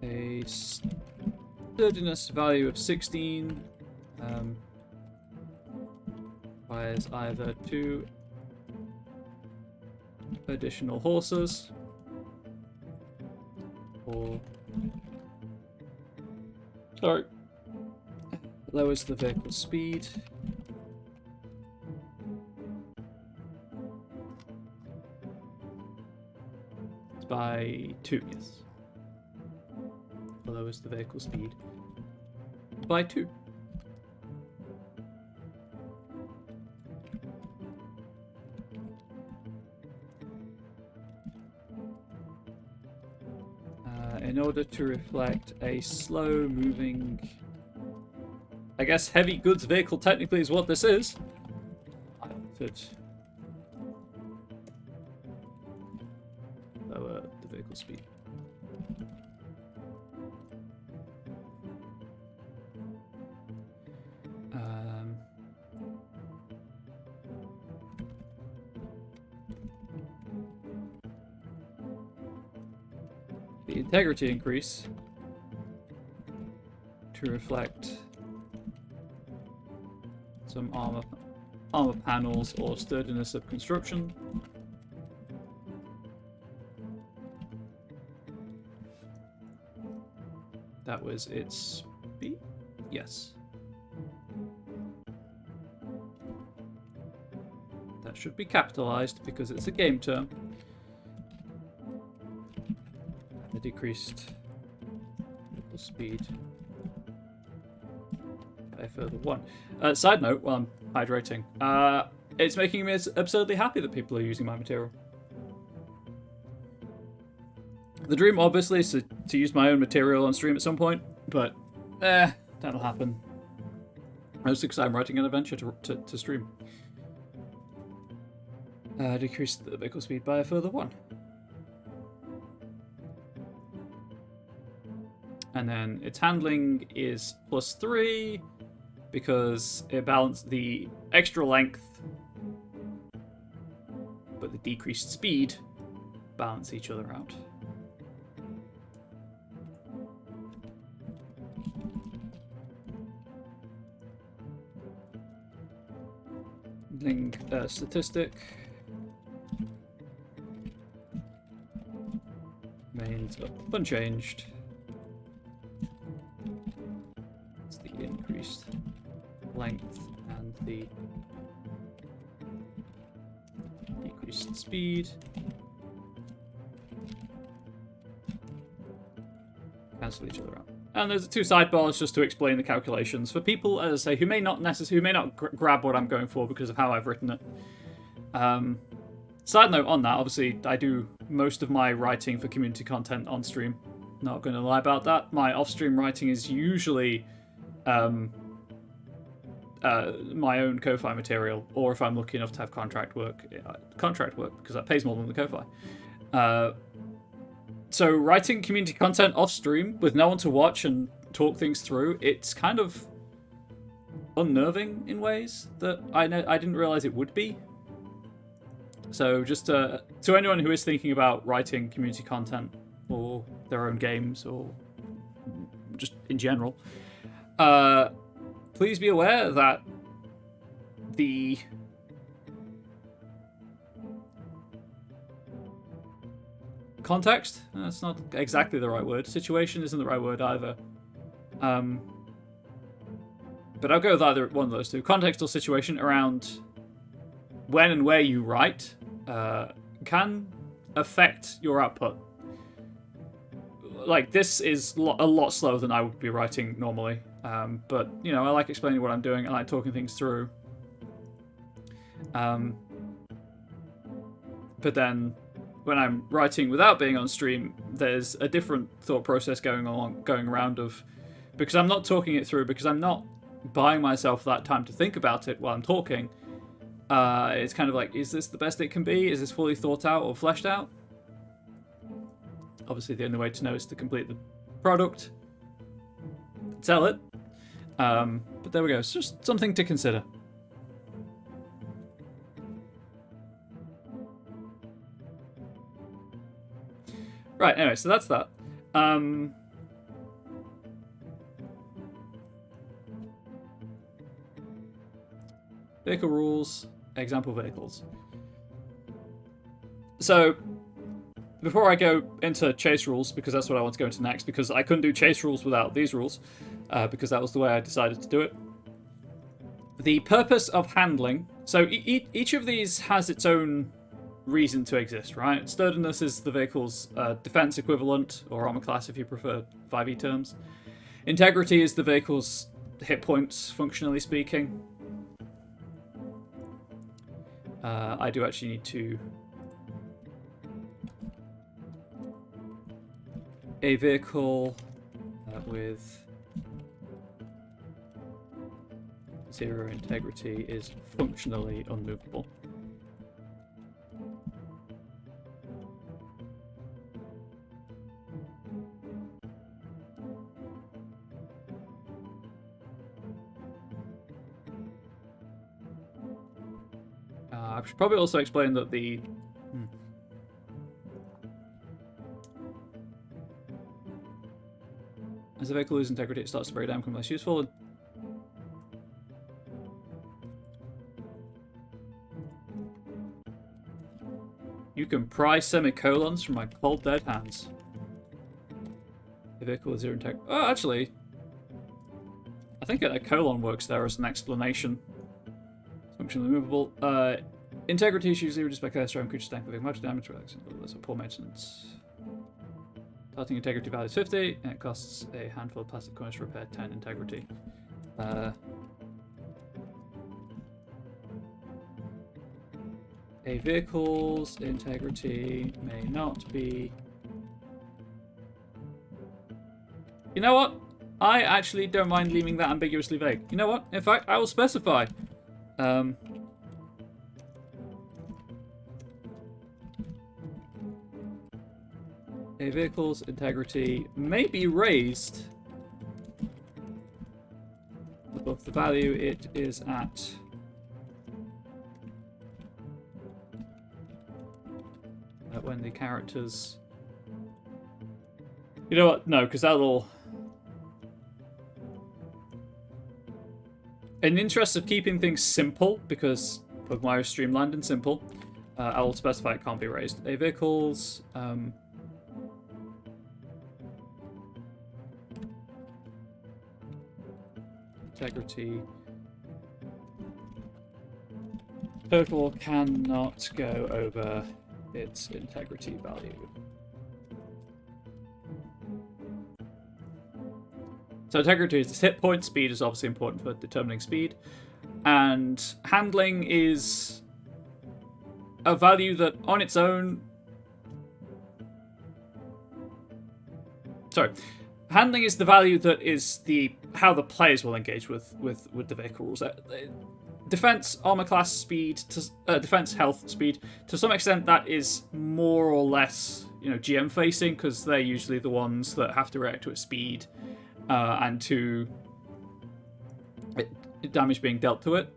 A sturdiness value of 16 requires either 2 additional horses or lowers the vehicle speed by 2, yes. Lowers the vehicle speed by 2. In order to reflect a slow-moving, I guess, heavy goods vehicle technically is what this is. I altered lower the vehicle speed. the integrity increase to reflect some armor panels or sturdiness of construction. That was its speed? Yes. That should be capitalized because it's a game term. The decreased speed by a further 1. Side note, while I'm hydrating, it's making me absurdly happy that people are using my material. The dream, obviously, is to use my own material on stream at some point, but that'll happen. Mostly because I'm writing an adventure to stream. Decrease the vehicle speed by a further 1. And then its handling is +3 because it balanced the extra length, but the decreased speed balance each other out. Link statistic. Remains unchanged. It's the increased length and the decreased speed. Cancel each other out. And there's 2 sidebars just to explain the calculations for people, as I say, who may not grab what I'm going for because of how I've written it. Side note on that, obviously, I do most of my writing for community content on stream. Not going to lie about that. My off-stream writing is usually my own Ko-Fi material, or if I'm lucky enough to have contract work, because that pays more than the Ko-Fi. So writing community content off-stream with no one to watch and talk things through, it's kind of unnerving in ways that I didn't realize it would be. So just to anyone who is thinking about writing community content or their own games or just in general, please be aware that the context, that's not exactly the right word. Situation isn't the right word either. But I'll go with either one of those two. Context or situation around when and where you write can affect your output. Like, this is a lot slower than I would be writing normally. But, you know, I like explaining what I'm doing. I like talking things through. But then when I'm writing without being on stream, there's a different thought process going around of, because I'm not talking it through, because I'm not buying myself that time to think about it while I'm talking. It's kind of like, is this the best it can be? Is this fully thought out or fleshed out? Obviously, the only way to know is to complete the product, sell it. But there we go. It's just something to consider. Right, anyway, so that's that. Vehicle rules, example vehicles. So, before I go into chase rules, because that's what I want to go into next, because I couldn't do chase rules without these rules, because that was the way I decided to do it. The purpose of handling, so each of these has its own reason to exist, right? Sturdiness is the vehicle's defense equivalent, or armor class if you prefer 5e terms. Integrity is the vehicle's hit points, functionally speaking. I do actually need to... A vehicle with 0 integrity is functionally unmovable. I should probably also explain that the As the vehicle loses integrity, it starts to break down, become less useful. You can pry semicolons from my cold dead hands. The vehicle is zero integrity. Oh, actually, I think a colon works there as an explanation. Functionally movable. Integrity is usually reduced by cholesterol creatures tank with much damage, so poor maintenance. Starting integrity value is 50, and it costs a handful of plastic coins to repair 10 integrity. A vehicle's integrity may not be... You know what? I actually don't mind leaving that ambiguously vague. You know what? In fact, I will specify. A vehicle's integrity may be raised above the value it is at. When the characters... You know what? No, because that'll... In the interest of keeping things simple, because Pugmire is streamlined and simple, I will specify it can't be raised. A vehicle's... integrity... total cannot go over its integrity value. So integrity is hit point, speed is obviously important for determining speed, and handling is a value that on its own... Sorry. Handling is the value that is how the players will engage with the vehicle rules. Defense, armor class, speed, defense, health, speed. To some extent, that is more or less, GM facing, because they're usually the ones that have to react to its speed and to damage being dealt to it.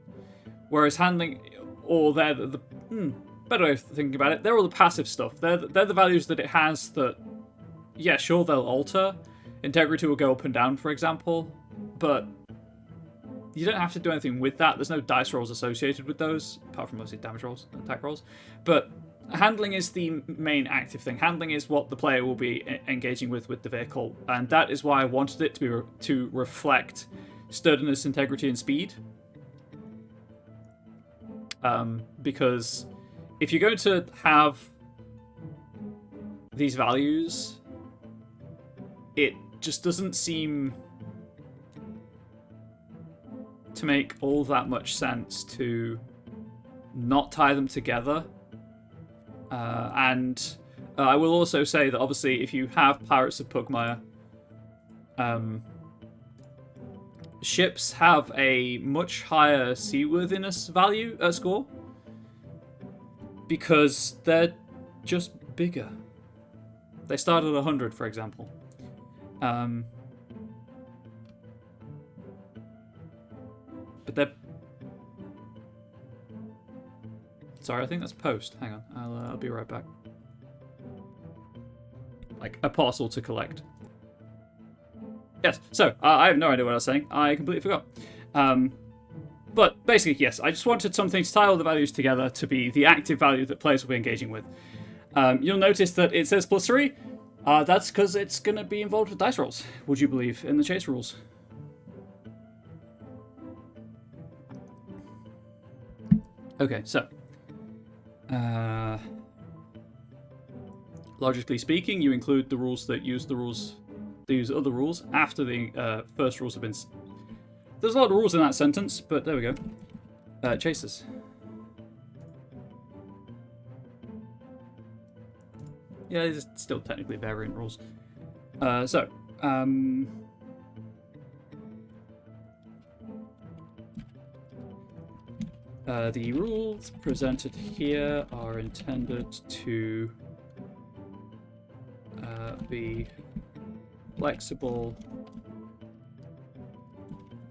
Whereas handling, or they're the better way of thinking about it, they're all the passive stuff. They're the values that it has that, yeah, sure, they'll alter. Integrity will go up and down, for example, but you don't have to do anything with that. There's no dice rolls associated with those, apart from mostly damage rolls and attack rolls. But handling is the main active thing. Handling is what the player will be engaging with the vehicle, and that is why I wanted it to reflect sturdiness, integrity, and speed. Because if you're going to have these values, it just doesn't seem to make all that much sense to not tie them together. And I will also say that obviously if you have Pirates of Pugmire, ships have a much higher seaworthiness value score because they're just bigger. They start at 100, for example. But they're... Sorry, I think that's post. Hang on, I'll be right back. Like a parcel to collect. Yes, so I have no idea what I was saying. I completely forgot. But basically, yes, I just wanted something to tie all the values together to be the active value that players will be engaging with. You'll notice that it says +3. That's because it's going to be involved with dice rolls, would you believe, in the chase rules. Okay, so... logically speaking, you include the rules that use other rules after the first rules have been... There's a lot of rules in that sentence, but there we go. Chasers. Yeah, these are still technically variant rules. The rules presented here are intended to be flexible,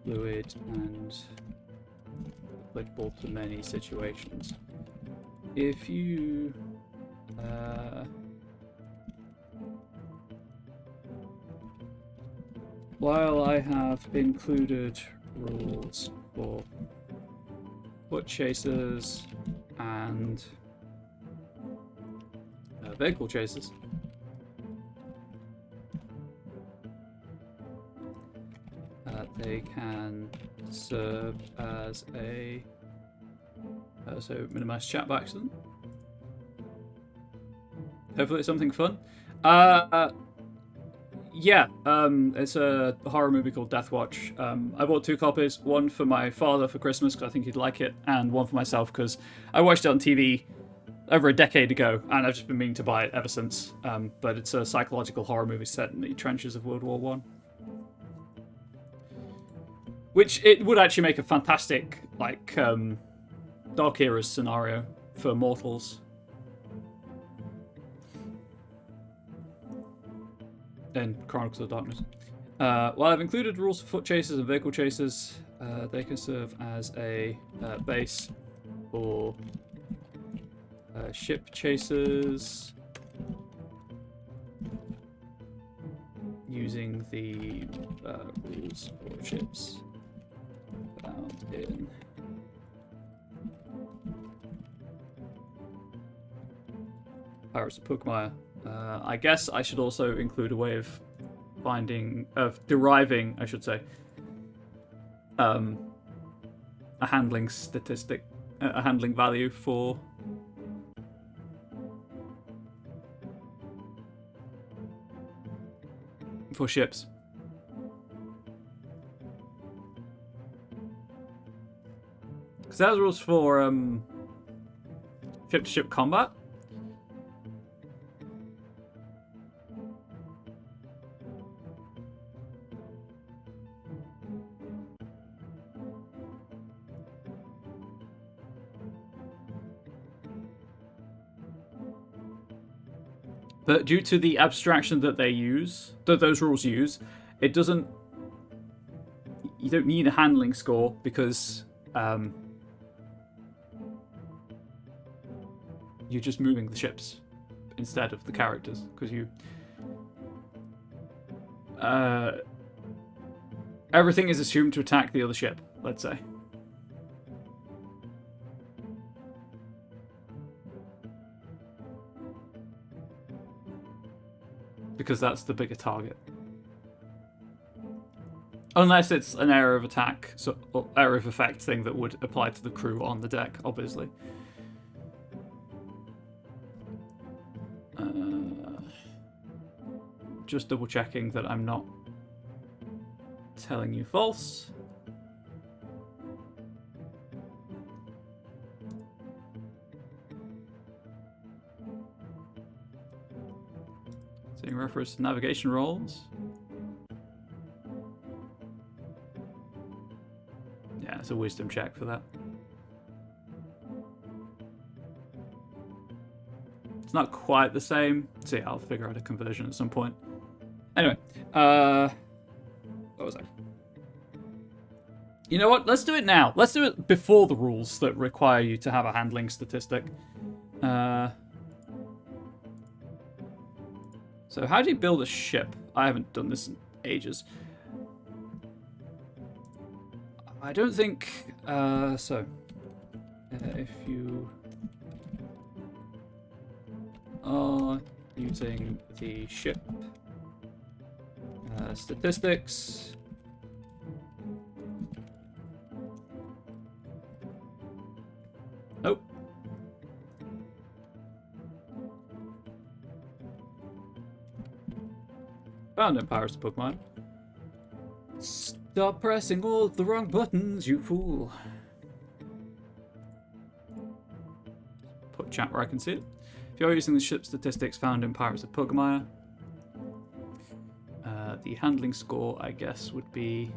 fluid, and applicable to many situations. If you while I have included rules for foot chasers and vehicle chasers, they can serve as a so minimize chat by accident. Hopefully it's something fun. Yeah, it's a horror movie called Death Watch. I bought 2 copies, one for my father for Christmas because I think he'd like it, and one for myself because I watched it on TV over a decade ago, and I've just been meaning to buy it ever since. But it's a psychological horror movie set in the trenches of World War One, which it would actually make a fantastic Dark Eras scenario for mortals. In Chronicles of Darkness. While I've included rules for foot chasers and vehicle chasers, they can serve as a base for ship chasers using the rules for ships found in Pirates of Pugmire. I guess I should also include a way of deriving, I should say, a handling statistic, a handling value for ships. Because there's rules for ship-to-ship combat. But due to the abstraction that they use, that those rules use, it doesn't. You don't need a handling score because you're just moving the ships instead of the characters. Because everything is assumed to attack the other ship. Let's say. Because that's the bigger target. Unless it's an area of attack, or area of effect thing that would apply to the crew on the deck, obviously. Just double checking that I'm not telling you false. Seeing reference to navigation rolls. Yeah, it's a wisdom check for that. It's not quite the same. See, I'll figure out a conversion at some point. Anyway, what was I? You know what? Let's do it now. Let's do it before the rules that require you to have a handling statistic. So how do you build a ship? I haven't done this in ages. I don't think... if you are using the ship statistics... Nope. Found in Pirates of Pugmire. Stop pressing all the wrong buttons, you fool. Put chat where I can see it. If you're using the ship statistics found in Pirates of Pugmire, the handling score, I guess, would be...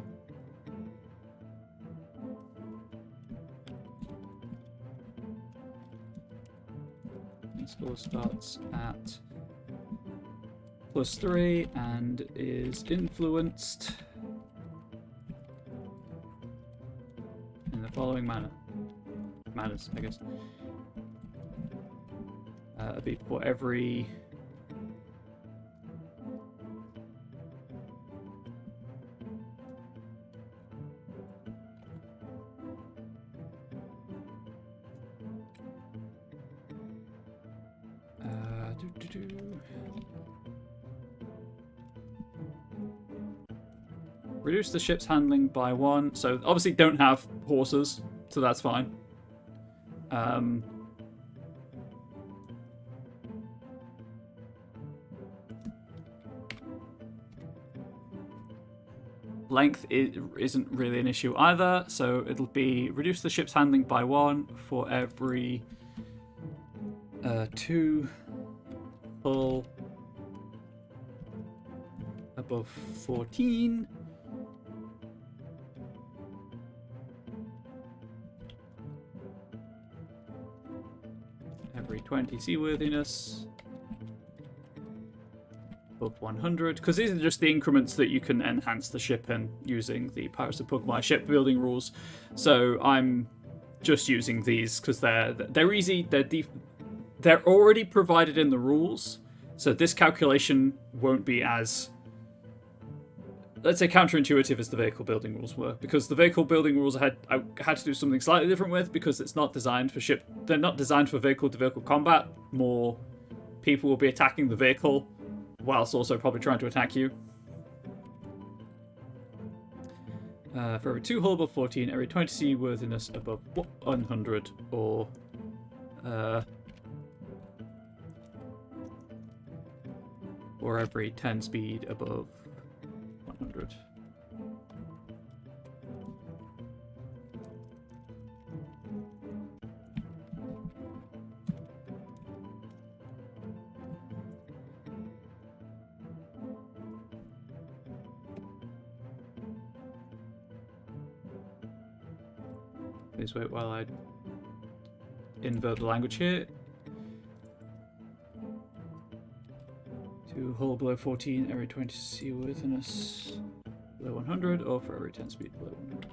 The score starts at +3 and is influenced in the following manners, I guess. Be for every Reduce the ship's handling by 1. So obviously don't have horses, so that's fine. Length isn't really an issue either, so it'll be reduce the ship's handling by 1 for every 2 hull above 14. Every 20 seaworthiness above 100, because these are just the increments that you can enhance the ship in using the Pirates of Pugmire shipbuilding rules. So I'm just using these because they're easy. They're already provided in the rules, so this calculation won't be as, let's say, counterintuitive as the vehicle building rules were, because the vehicle building rules I had to do something slightly different with, because it's not designed for ship. They're not designed for vehicle-to-vehicle combat. More people will be attacking the vehicle, whilst also probably trying to attack you. For every 2 hull above 14, every 20 seaworthiness above 100, or every 10 speed above 100. Please wait while I invert the language here. 2 hull below 14, every 20 seaworthiness below 100, or for every 10 speed below 100.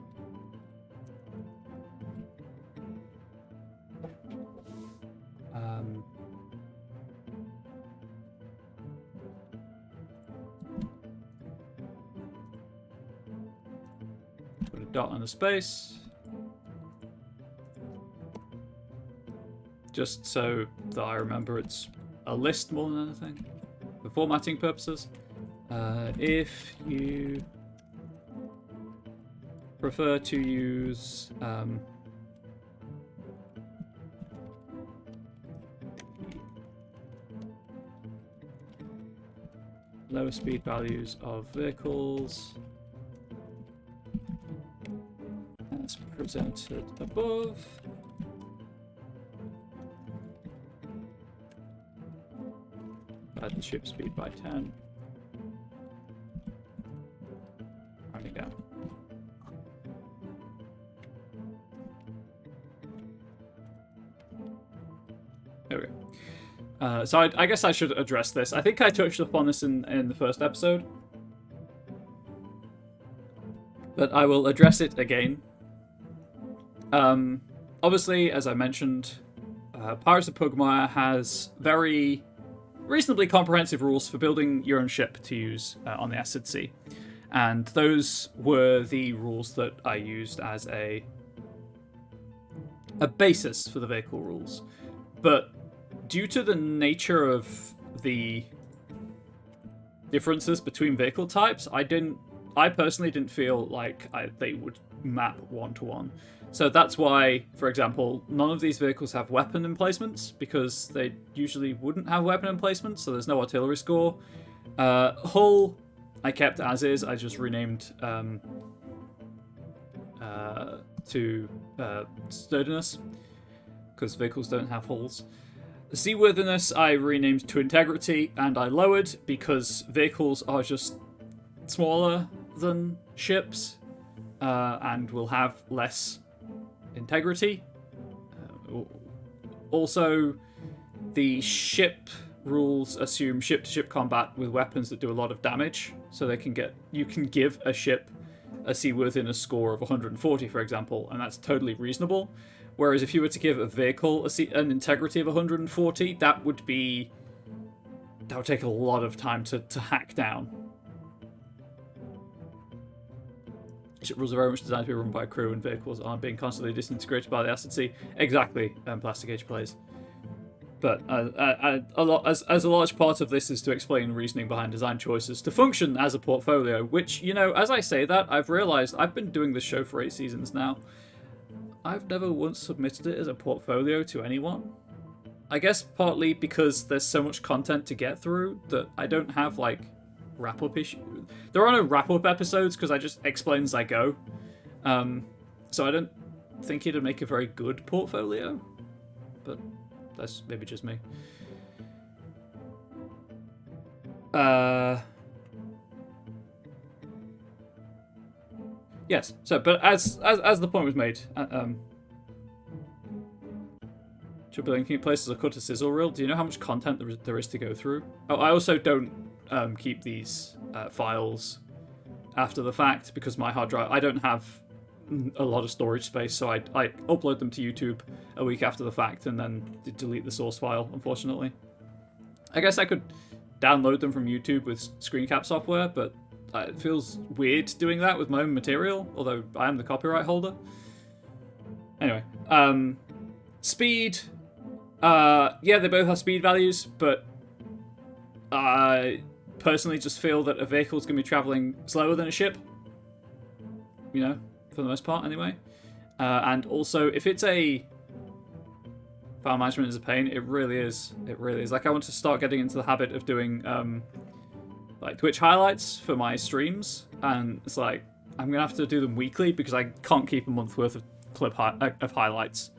Put a dot on the space. Just so that I remember it's a list more than anything. For formatting purposes. If you prefer to use lower speed values of vehicles as presented above, add the ship speed by 10. Rounding down. There we go. So I guess I should address this. I think I touched upon this in the first episode, but I will address it again. Obviously, as I mentioned, Pirates of Pugmire has very reasonably comprehensive rules for building your own ship to use on the Acid Sea. And those were the rules that I used as a basis for the vehicle rules. But due to the nature of the differences between vehicle types, I personally didn't feel like they would map one-to-one. So that's why, for example, none of these vehicles have weapon emplacements, because they usually wouldn't have weapon emplacements, so there's no artillery score. Hull, I kept as is. I just renamed to sturdiness, because vehicles don't have hulls. Seaworthiness, I renamed to integrity, and I lowered, because vehicles are just smaller than ships, and will have less integrity. Also, the ship rules assume ship-to-ship combat with weapons that do a lot of damage, so you can give a ship a seaworthiness score of 140, for example, and that's totally reasonable. Whereas if you were to give a vehicle an integrity of 140, that would take a lot of time to hack down. Ship rules are very much designed to be run by a crew, and vehicles aren't being constantly disintegrated by the Acid Sea. Exactly, Plastic Age plays. But as a large part of this is to explain reasoning behind design choices to function as a portfolio, which, you know, as I say that, I've realised I've been doing this show for 8 seasons now. I've never once submitted it as a portfolio to anyone. I guess partly because there's so much content to get through that I don't have, like, wrap-up issues. There are no wrap-up episodes because I just explain as I go. So I don't think it'd make a very good portfolio. But that's maybe just me. Yes. So, but as the point was made, triple linking places a cut a sizzle reel. Do you know how much content there is to go through? Oh, I also don't keep these files after the fact because my hard drive. I don't have a lot of storage space, so I upload them to YouTube a week after the fact and then delete the source file, unfortunately. I guess I could download them from YouTube with screen cap software, but it feels weird doing that with my own material, although I am the copyright holder. Anyway, speed. Yeah, they both have speed values, but I personally just feel that a vehicle is going to be traveling slower than a ship. You know, for the most part, anyway. And also, if it's a file management is a pain, it really is. It really is. Like, I want to start getting into the habit of doing like Twitch highlights for my streams, and it's like I'm gonna have to do them weekly because I can't keep a month worth of of highlights.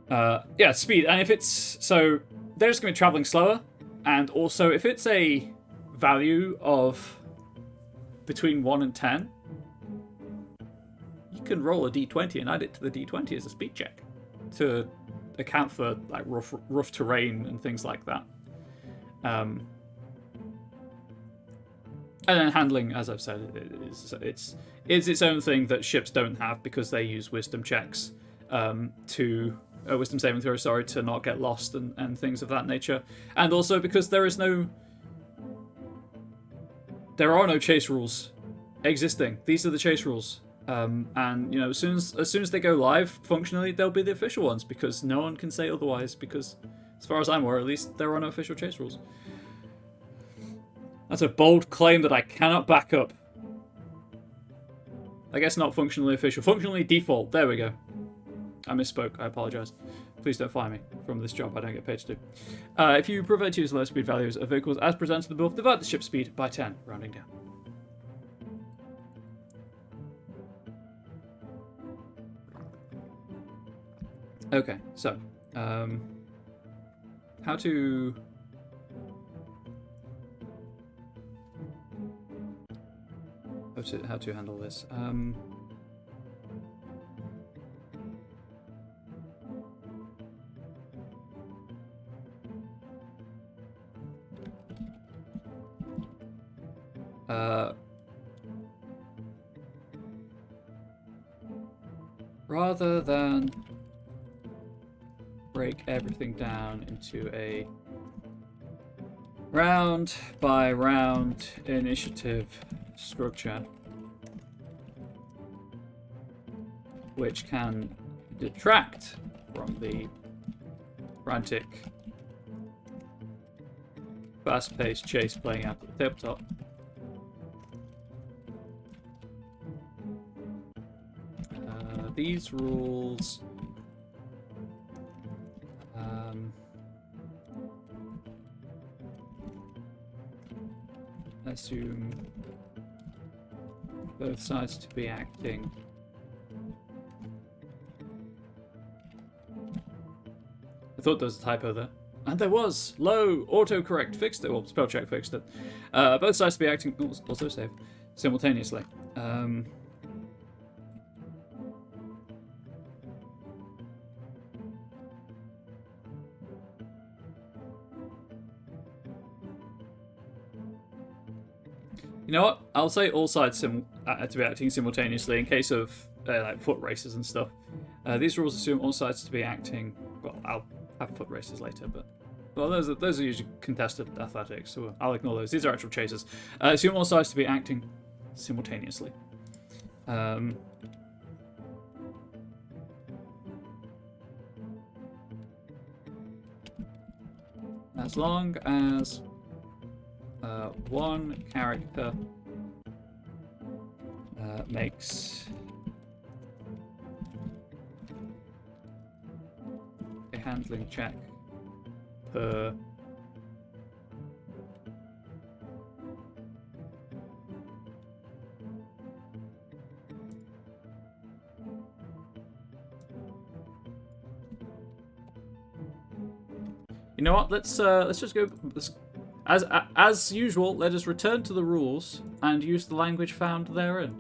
Yeah, speed, and if it's so, they're just gonna be traveling slower, and also if it's a value of between 1 and 10, you can roll a d20 and add it to the d20 as a speed check to account for like rough terrain and things like that. And then handling, as I've said, it's its own thing that ships don't have because they use wisdom checks to wisdom saving throw, sorry, to not get lost and things of that nature, and also because there are no chase rules existing. These are the chase rules, and you know, as soon as they go live functionally, they'll be the official ones because no one can say otherwise. Because as far as I'm aware, at least, there are no official chase rules. That's a bold claim that I cannot back up. I guess not functionally official. Functionally default. There we go. I misspoke. I apologise. Please don't fire me from this job I don't get paid to do. If you prefer to use low speed values of vehicles as presented above, divide the ship speed by 10, rounding down. Okay, so how to handle this. Rather than break everything down into a round by round initiative structure, which can detract from the frantic, fast-paced chase playing out at the tabletop. These rules assume both sides to be acting I thought there was a typo there. And there was! Low! Autocorrect fixed it. Well, spell check fixed it. Both sides to be acting... also save. Simultaneously. You know what? I'll say all sides to be acting simultaneously in case of like foot races and stuff. These rules assume all sides to be acting... Well, I'll have foot races later, but... Well, those are usually contested athletics, so I'll ignore those. These are actual chases. Assume all sides to be acting simultaneously. As long as one character makes a handling check per You know what? Let's just go. As usual, let us return to the rules and use the language found therein.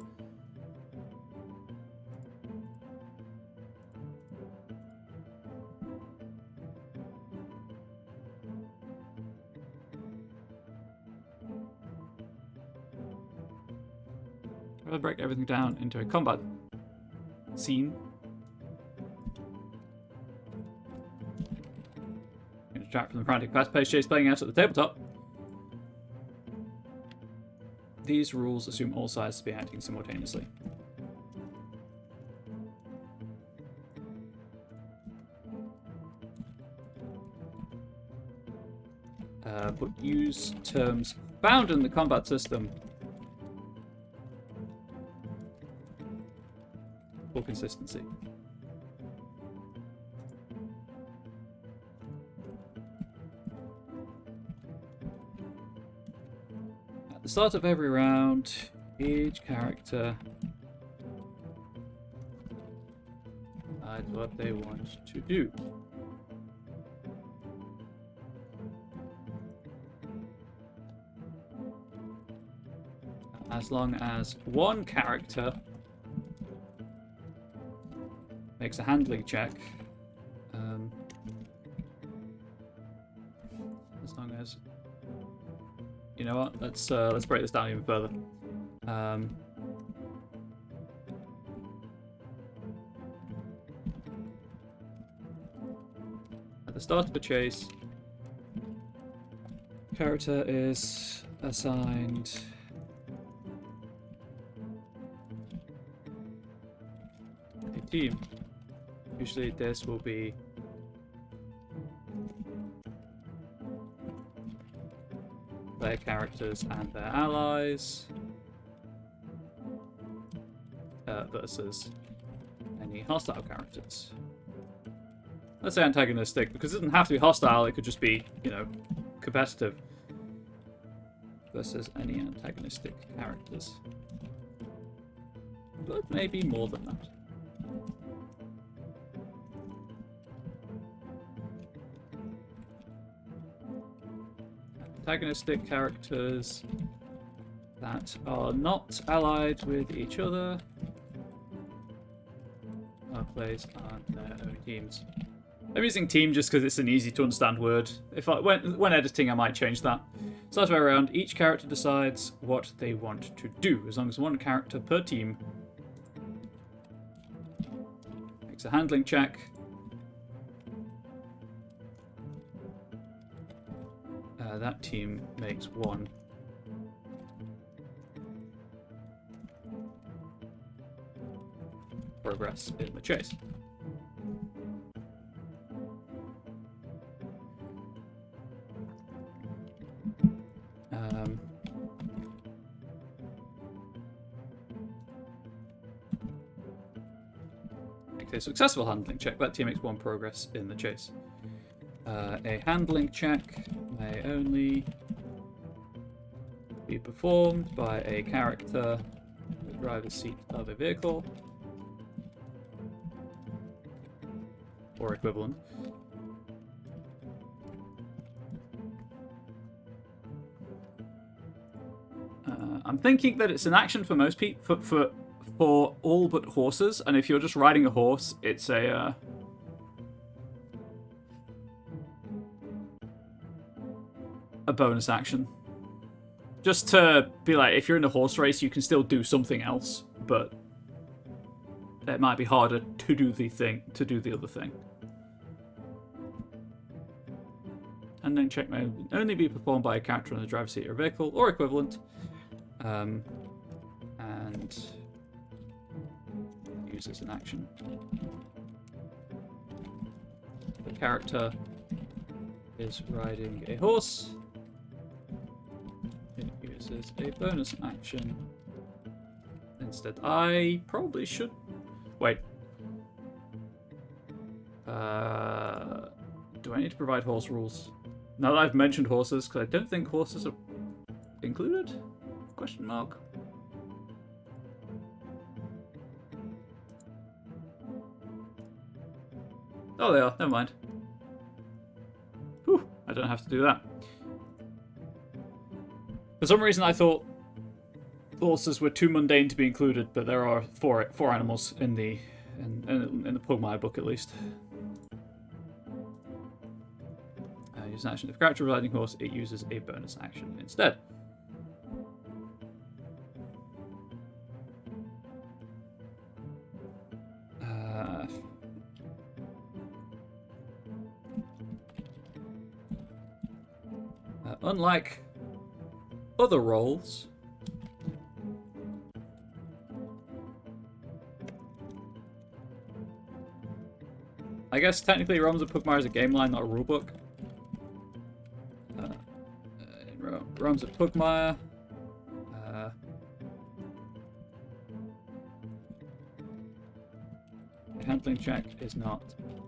I'll break everything down into a combat scene. Distract from the frantic fast-paced chase playing out at the tabletop. These rules assume all sides to be acting simultaneously. But use terms found in the combat system for consistency. At the start of every round, each character decides what they want to do. As long as one character makes a handling check, as long as you know what, let's break this down even further. At the start of a chase, character is assigned a team. Usually this will be their characters and their allies versus any hostile characters. Let's say antagonistic, because it doesn't have to be hostile, it could just be, you know, competitive. Versus any antagonistic characters. But maybe more than that. Antagonistic characters that are not allied with each other are placed on their own teams. I'm using team just because it's an easy to understand word. If when editing, I might change that. So that's way around. Each character decides what they want to do, as long as one character per team makes a handling check. That team makes one progress in the chase. Makes a successful handling check. That team makes one progress in the chase. A handling check may only be performed by a character in the driver's seat of a vehicle or equivalent. I'm thinking that it's an action for most people, for all but horses, and if you're just riding a horse, it's a bonus action. Just to be like, if you're in a horse race, you can still do something else, but it might be harder to do the other thing. And then check may only be performed by a character in the driver's seat or vehicle or equivalent. And use as an action. The character is riding a horse. It uses a bonus action instead. I probably should... Wait. Do I need to provide horse rules? Now that I've mentioned horses, because I don't think horses are included? Question mark. Oh, they are. Never mind. Whew, I don't have to do that. For some reason, I thought horses were too mundane to be included, but there are four animals in the Pugmire book, at least. Use an action. If character riding horse, it uses a bonus action instead. Unlike other roles, I guess technically Realms of Pugmire is a game line, not a rulebook. Realms of Pugmire. The handling check is not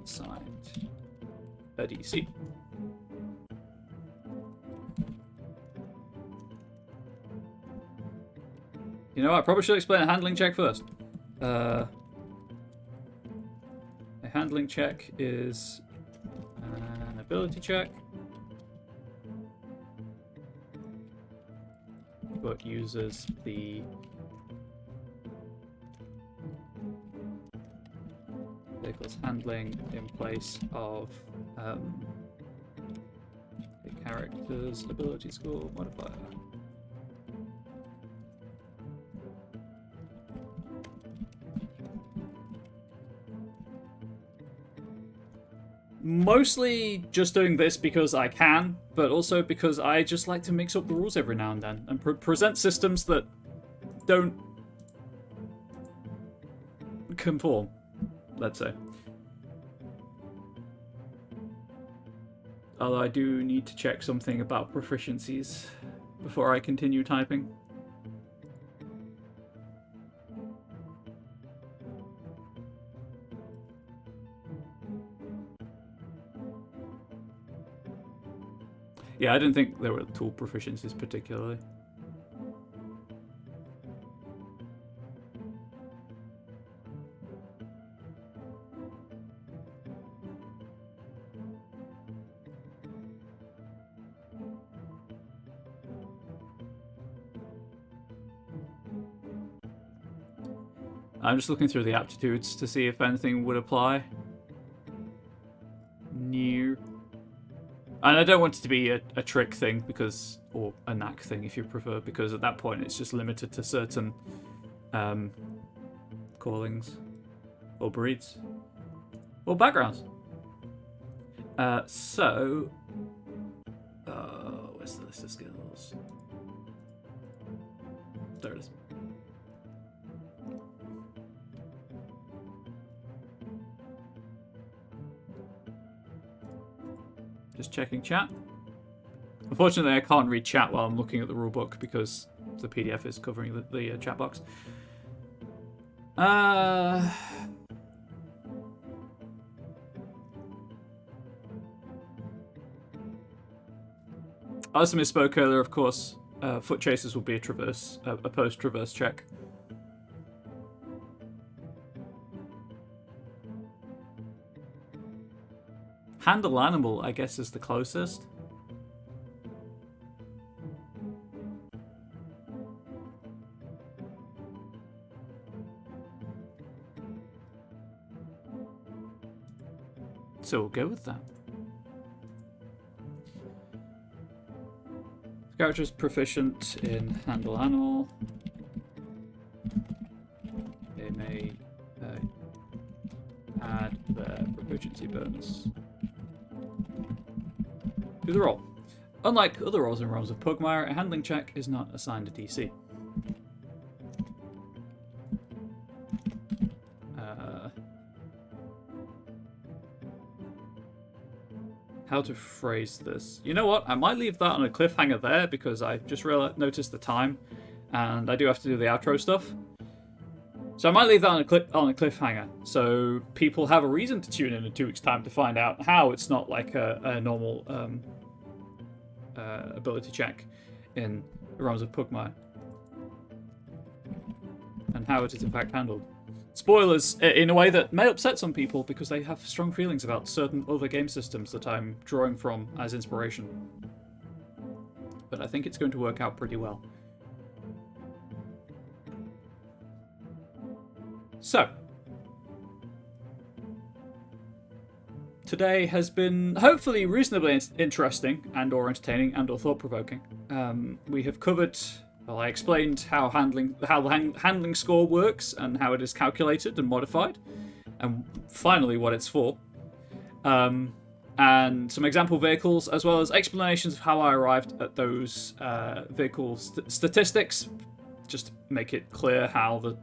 assigned a DC. You know what? I probably should explain a handling check first. A handling check is an ability check, but uses the vehicle's handling in place of the character's ability score modifier. Mostly just doing this because I can, but also because I just like to mix up the rules every now and then and present systems that don't conform, let's say. Although I do need to check something about proficiencies before I continue typing. Yeah, I didn't think there were tool proficiencies particularly. I'm just looking through the aptitudes to see if anything would apply. New. And I don't want it to be a trick thing, because, or a knack thing if you prefer, because at that point it's just limited to certain callings, or breeds, or backgrounds. Where's the list of skills? There it is. Just checking chat. Unfortunately, I can't read chat while I'm looking at the rulebook because the PDF is covering the chat box. As I misspoke earlier, of course, foot chasers will be a post-traverse check. Handle animal, I guess, is the closest. So we'll go with that. The character is proficient in handle animal. They may add their proficiency bonus to the roll. Unlike other rolls in Realms of Pugmire, a handling check is not assigned a DC. how to phrase this. You know what? I might leave that on a cliffhanger there because I just noticed the time, and I do have to do the outro stuff. So I might leave that on a cliffhanger, so people have a reason to tune in 2 weeks' time to find out how it's not like a normal ability check in Realms of Pugmire, and how it is in fact handled. Spoilers in a way that may upset some people because they have strong feelings about certain other game systems that I'm drawing from as inspiration. But I think it's going to work out pretty well. So, today has been hopefully reasonably interesting and or entertaining and or thought-provoking. We have covered, well, I explained how the handling score works and how it is calculated and modified, and finally what it's for. And some example vehicles, as well as explanations of how I arrived at those vehicle statistics, just to make it clear how the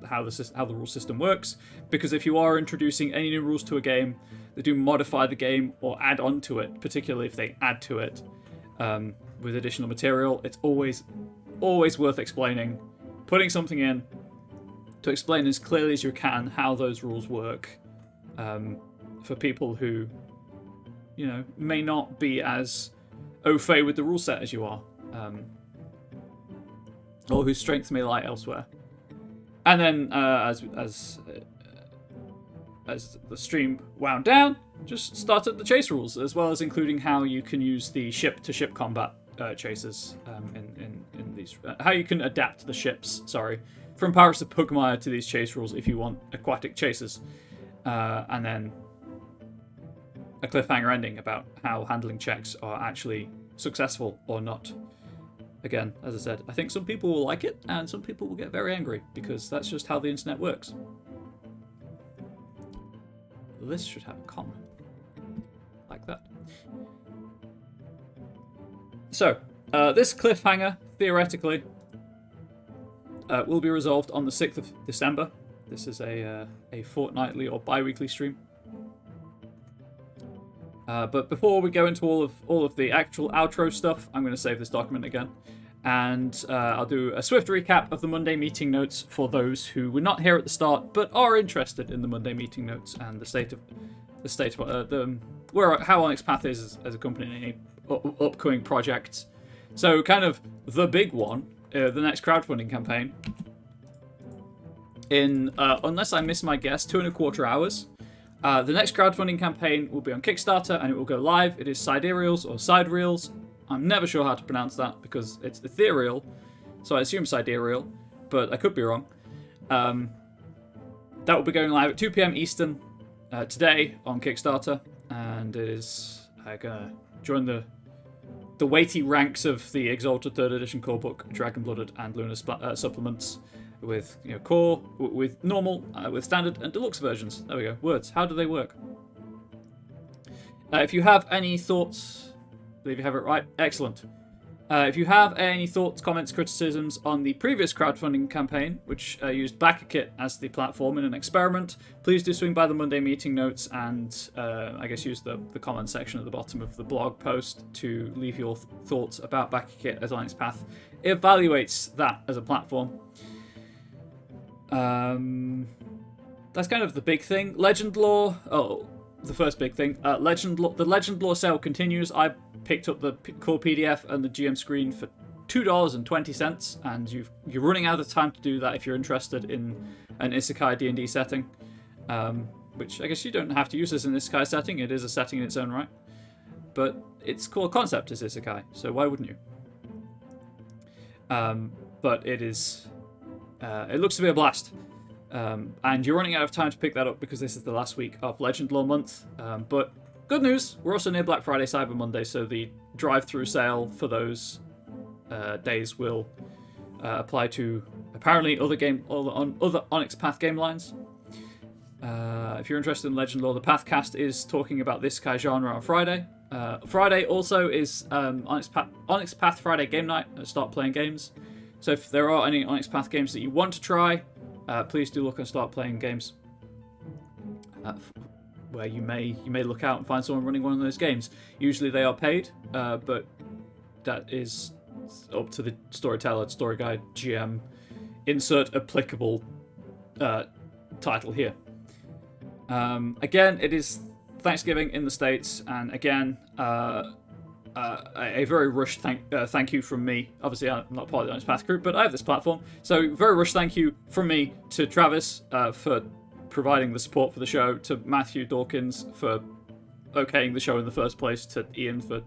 rule system works. Because if you are introducing any new rules to a game that do modify the game or add on to it, particularly if they add to it with additional material, it's always worth explaining, putting something in to explain as clearly as you can how those rules work for people who, you know, may not be as au fait with the rule set as you are. Or whose strengths may lie elsewhere. And then, as the stream wound down, just started the chase rules, as well as including how you can use the ship-to-ship combat chases in these. How you can adapt the ships, from Pirates of Pugmire to these chase rules if you want aquatic chases. And then a cliffhanger ending about how handling checks are actually successful or not. Again, as I said, I think some people will like it, and some people will get very angry, because that's just how the internet works. This should have a comma. Like that. So, this cliffhanger, theoretically, will be resolved on the 6th of December. This is a fortnightly or bi-weekly stream. But before we go into all of the actual outro stuff, I'm going to save this document again, and I'll do a swift recap of the Monday meeting notes for those who were not here at the start but are interested in the Monday meeting notes and how Onyx Path is as a company in any upcoming projects. So, kind of the big one, the next crowdfunding campaign. In unless I miss my guess, 2.25 hours. The next crowdfunding campaign will be on Kickstarter, and it will go live. It is Sidereals or Sidereals. I'm never sure how to pronounce that because it's ethereal, so I assume Sidereal, but I could be wrong. That will be going live at 2 PM Eastern today on Kickstarter, and it is gonna join the weighty ranks of the Exalted 3rd Edition core book, Dragon Blooded, and Lunar supplements. With core, with normal, with standard and deluxe versions. There we go. Words. How do they work? If you have any thoughts, I believe you have it right. Excellent. If you have any thoughts, comments, criticisms on the previous crowdfunding campaign, which used BackerKit as the platform in an experiment, please do swing by the Monday meeting notes and I guess use the comment section at the bottom of the blog post to leave your thoughts about BackerKit as Onyx Path evaluates that as a platform. That's kind of the big thing. Legend Lore. Oh, the first big thing. Legend Lore. The Legend Lore sale continues. I picked up the core PDF and the GM screen for $2.20, and you're running out of time to do that if you're interested in an Isekai D&D setting. Which I guess you don't have to use this in an Isekai setting. It is a setting in its own right, but its core concept is Isekai, so why wouldn't you? But it is. It looks to be a blast. And you're running out of time to pick that up because this is the last week of Legend Lore month. But good news, we're also near Black Friday, Cyber Monday, so the drive-through sale for those days will apply to apparently other Onyx Path game lines. If you're interested in Legend Lore, the Pathcast is talking about this Kai genre on Friday. Friday also is Onyx Path Friday game night. Start playing games. So if there are any Onyx Path games that you want to try, please do look and start playing games. where you may look out and find someone running one of those games. Usually they are paid, but that is up to the storyteller, story guide, GM. Insert applicable title here. Again, it is Thanksgiving in the States, and again, a very rushed thank you from me. Obviously, I'm not part of the Onyx Path group, but I have this platform. So, very rushed thank you from me to Travis for providing the support for the show, to Matthew Dawkins for okaying the show in the first place, to Ian for,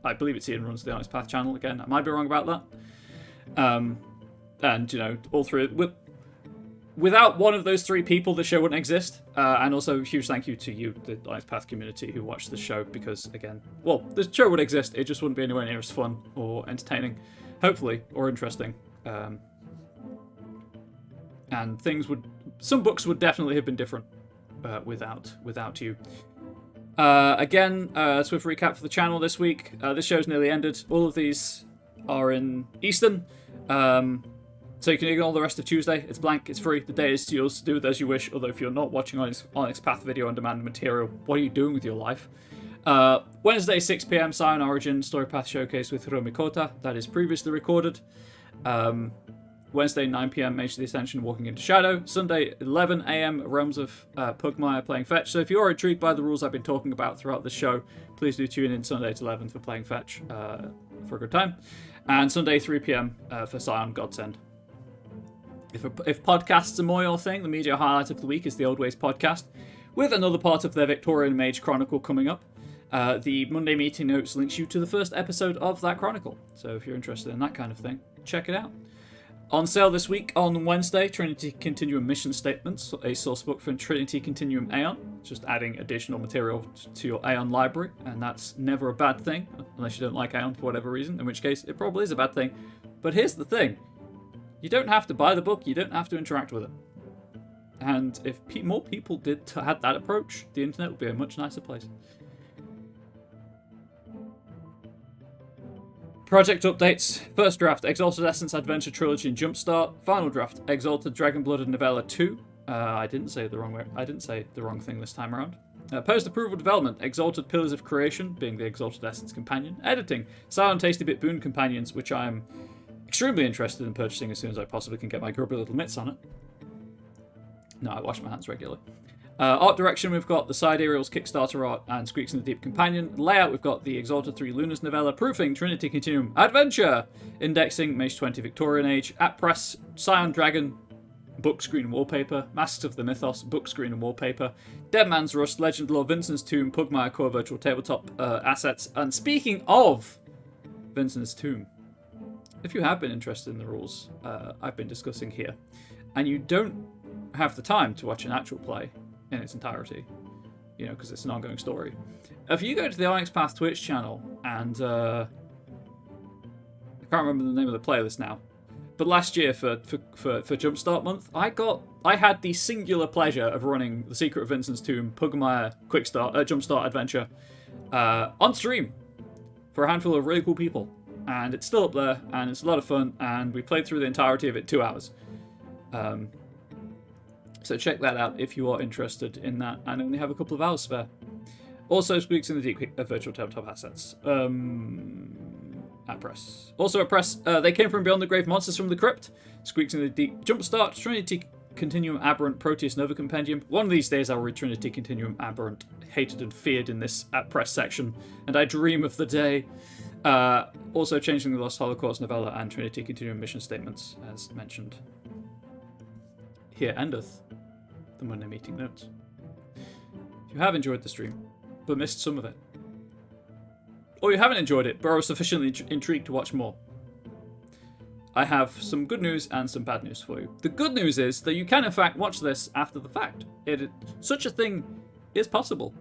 I believe it's Ian runs the Onyx Path channel again. I might be wrong about that. And, you know, all three. Without one of those three people, the show wouldn't exist. And also, huge thank you to you, the Onyx Path community, who watched the show, because, again, well, the show would exist, it just wouldn't be anywhere near as fun or entertaining, hopefully, or interesting. And some books would definitely have been different without you. Again, swift recap for the channel this week. This show's nearly ended. All of these are in Eastern. So you can ignore the rest of Tuesday. It's blank, it's free, the day is yours to do with as you wish, although if you're not watching Onyx Path video on demand material, what are you doing with your life? Wednesday, 6 PM, Scion Origin Story Path Showcase with Hiromi Kota, that is previously recorded. Wednesday, 9 PM, Mage of the Ascension, Walking into Shadow. Sunday, 11 AM, Realms of Pugmire, playing Fetch. So if you're intrigued by the rules I've been talking about throughout the show, please do tune in Sunday at 11 for playing Fetch for a good time. And Sunday, 3 PM for Scion Godsend. If podcasts are more your thing, the media highlight of the week is the Old Ways podcast, with another part of their Victorian Mage Chronicle coming up. The Monday meeting notes links you to the first episode of that chronicle. So if you're interested in that kind of thing, check it out. On sale this week on Wednesday, Trinity Continuum Mission Statements, a source book from Trinity Continuum Aeon. Just adding additional material to your Aeon library, and that's never a bad thing, unless you don't like Aeon for whatever reason, in which case it probably is a bad thing. But here's the thing. You don't have to buy the book, you don't have to interact with it. And if more people had that approach, the internet would be a much nicer place. Project updates. First draft, Exalted Essence Adventure Trilogy and Jumpstart. Final draft, Exalted Dragon-Blooded Novella 2. I didn't say the wrong thing this time around. Post-approval development, Exalted Pillars of Creation, being the Exalted Essence companion. Editing, Silent Tasty Bit Boon companions, which I am extremely interested in purchasing as soon as I possibly can get my grubby little mitts on it. No, I wash my hands regularly. Art direction, we've got the Side Aerials Kickstarter art and Squeaks in the Deep companion. Layout, we've got the Exalted 3 Lunas novella. Proofing, Trinity Continuum Adventure. Indexing, Mage 20 Victorian Age. At press, Scion Dragon, book screen and wallpaper. Masks of the Mythos, book screen and wallpaper. Dead Man's Rust, Legend Lore, Vincent's Tomb, Pugmire Core Virtual Tabletop assets. And speaking of Vincent's Tomb, if you have been interested in the rules I've been discussing here, and you don't have the time to watch an actual play in its entirety, you know, because it's an ongoing story, if you go to the Onyx Path Twitch channel and I can't remember the name of the playlist now, but last year for Jumpstart month, I had the singular pleasure of running The Secret of Vincent's Tomb Pugmire Jumpstart Adventure on stream for a handful of really cool people. And it's still up there, and it's a lot of fun, and we played through the entirety of it 2 hours. So check that out if you are interested in that, and only have a couple of hours spare. Also, Squeaks in the Deep Virtual Tabletop assets. At press. Also at press, they came from Beyond the Grave Monsters from the Crypt. Squeaks in the Deep Jumpstart, Trinity Continuum Aberrant Proteus Nova Compendium. One of these days I'll read Trinity Continuum Aberrant, hated and feared in this at press section, and I dream of the day. Also Changing the Lost Holocaust novella and Trinity Continuum Mission Statements, as mentioned. Here endeth the Monday meeting notes. If you have enjoyed the stream, but missed some of it, or you haven't enjoyed it, but are sufficiently intrigued to watch more, I have some good news and some bad news for you. The good news is that you can in fact watch this after the fact. Such a thing is possible.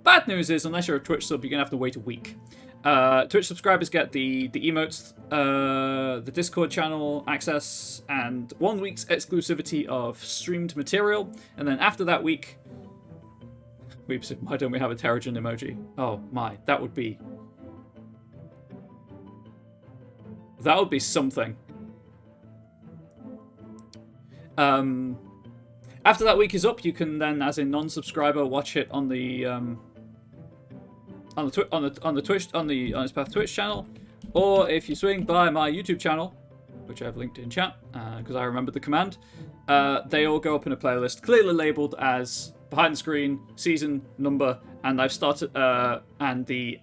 Bad news is, unless you're a Twitch sub, you're going to have to wait a week. Twitch subscribers get the emotes, the Discord channel access, and 1 week's exclusivity of streamed material. And then after that week, why don't we have a Terrigen emoji? Oh my, that would be something. After that week is up, you can then, as a non-subscriber, watch it on the Onyx Path Twitch channel, or if you swing by my YouTube channel, which I've linked in chat because I remembered the command, they all go up in a playlist clearly labelled as behind the screen, season, number, and I've started and the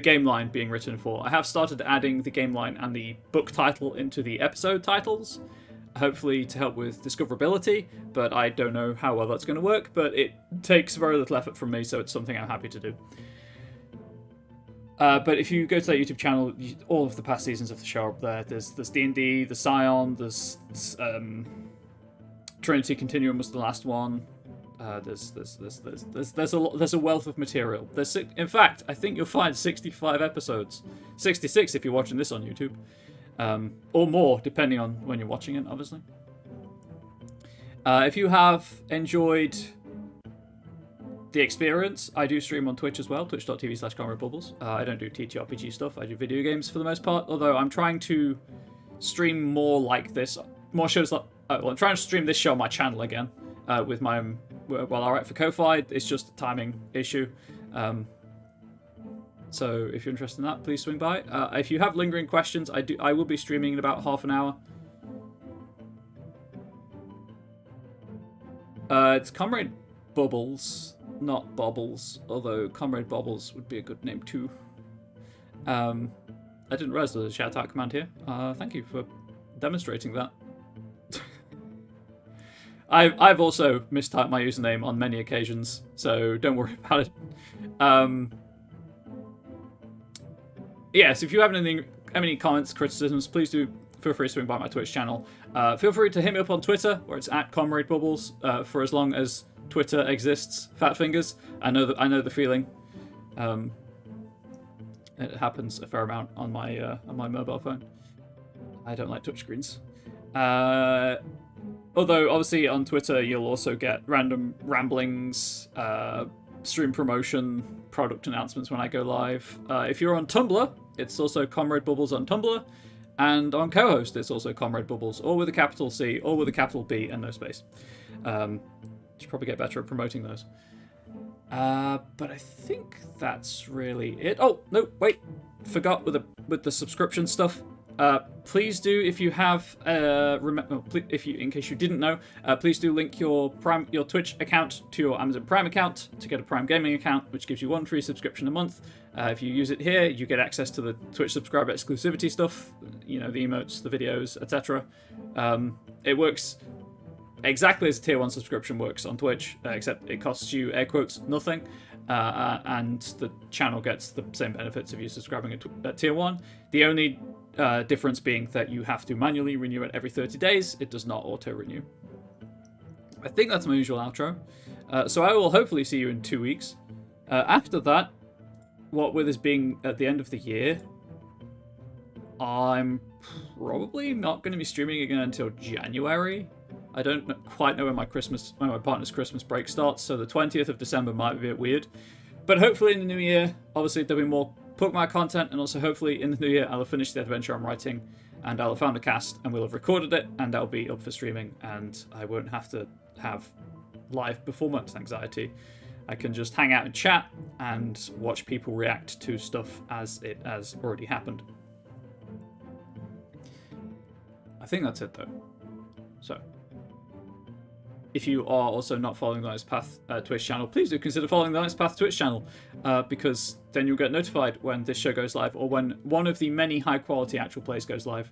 game line being written for. I have started adding the game line and the book title into the episode titles, hopefully to help with discoverability, but I don't know how well that's going to work, but it takes very little effort from me, so it's something I'm happy to do. But if you go to that YouTube channel, all of the past seasons of the show are up there. There's D&D, the Scion, there's Trinity Continuum was the last one. There's a wealth of material. In fact, I think you'll find 65 episodes, 66 if you're watching this on YouTube, or more depending on when you're watching it, obviously. If you have enjoyed the experience, I do stream on Twitch as well, twitch.tv/ComradeBubbles. I don't do TTRPG stuff, I do video games for the most part, although I'm trying to stream more like this, more shows like, I'm trying to stream this show on my channel again, with my own, while I write for Ko-Fi. It's just a timing issue. So if you're interested in that, please swing by. If you have lingering questions, I will be streaming in about half an hour. It's Comrade Bubbles, not Bobbles, although Comrade Bobbles would be a good name too. I didn't realize there was a shout out command here. Thank you for demonstrating that. I've also mistyped my username on many occasions, so don't worry about it. Yes, if you have any comments, criticisms, please do feel free to swing by my Twitch channel. Feel free to hit me up on Twitter, where it's @ComradeBubbles, for as long as Twitter exists. Fat fingers. I know the feeling. It happens a fair amount on my mobile phone. I don't like touchscreens. Although, obviously, on Twitter, you'll also get random ramblings, stream promotion, product announcements when I go live. If you're on Tumblr, it's also Comrade Bubbles on Tumblr. And on co-host, it's also Comrade Bubbles, all with a capital C, all with a capital B, and no space. Should probably get better at promoting those. But I think that's really it. Oh, no, wait. Forgot with the subscription stuff. Please do, if you have, in case you didn't know, please do link your Twitch account to your Amazon Prime account to get a Prime Gaming account, which gives you 1 free subscription a month. If you use it here, you get access to the Twitch subscriber exclusivity stuff, the emotes, the videos, etc. It works exactly as a Tier 1 subscription works on Twitch, except it costs you, air quotes, nothing. And the channel gets the same benefits of you subscribing at Tier 1. The only difference being that you have to manually renew it every 30 days. It does not auto-renew. I think that's my usual outro. So I will hopefully see you in 2 weeks. After that, what with this being at the end of the year, I'm probably not going to be streaming again until January. I don't quite know when my partner's Christmas break starts, so the 20th of December might be a bit weird. But hopefully in the new year, obviously there'll be more Pugmire content, and also hopefully in the new year I'll have finished the adventure I'm writing, and I'll have found a cast, and we'll have recorded it, and that'll be up for streaming, and I won't have to have live performance anxiety. I can just hang out and chat, and watch people react to stuff as it has already happened. I think that's it though. So, if you are also not following the Onyx Path Twitch channel, please do consider following the Onyx Path Twitch channel, because then you'll get notified when this show goes live, or when one of the many high-quality actual plays goes live.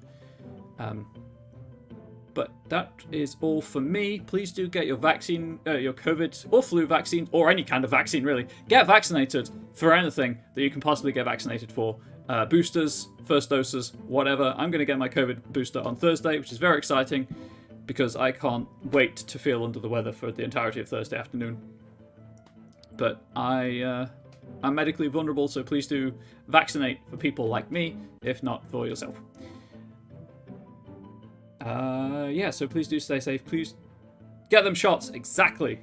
But that is all for me. Please do get your vaccine, your COVID or flu vaccine, or any kind of vaccine, really. Get vaccinated for anything that you can possibly get vaccinated for. Boosters, first doses, whatever. I'm going to get my COVID booster on Thursday, which is very exciting, because I can't wait to feel under the weather for the entirety of Thursday afternoon. But I'm medically vulnerable, so please do vaccinate for people like me, if not for yourself. Yeah, so please do stay safe. Please get them shots, exactly.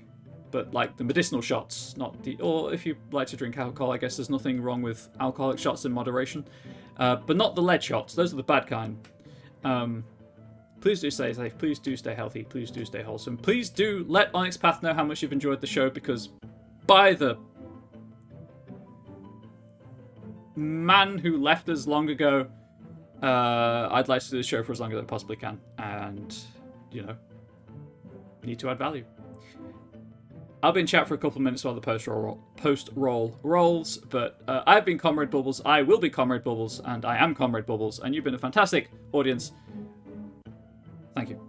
But like the medicinal shots, not the... Or if you like to drink alcohol, I guess there's nothing wrong with alcoholic shots in moderation. But not the lead shots. Those are the bad kind. Please do stay safe. Please do stay healthy. Please do stay wholesome. Please do let Onyx Path know how much you've enjoyed the show, because by the man who left us long ago, I'd like to do the show for as long as I possibly can. And, you know, need to add value. I'll be in chat for a couple of minutes while the post-roll rolls, but I've been Comrade Bubbles, I will be Comrade Bubbles, and I am Comrade Bubbles, and you've been a fantastic audience. Thank you.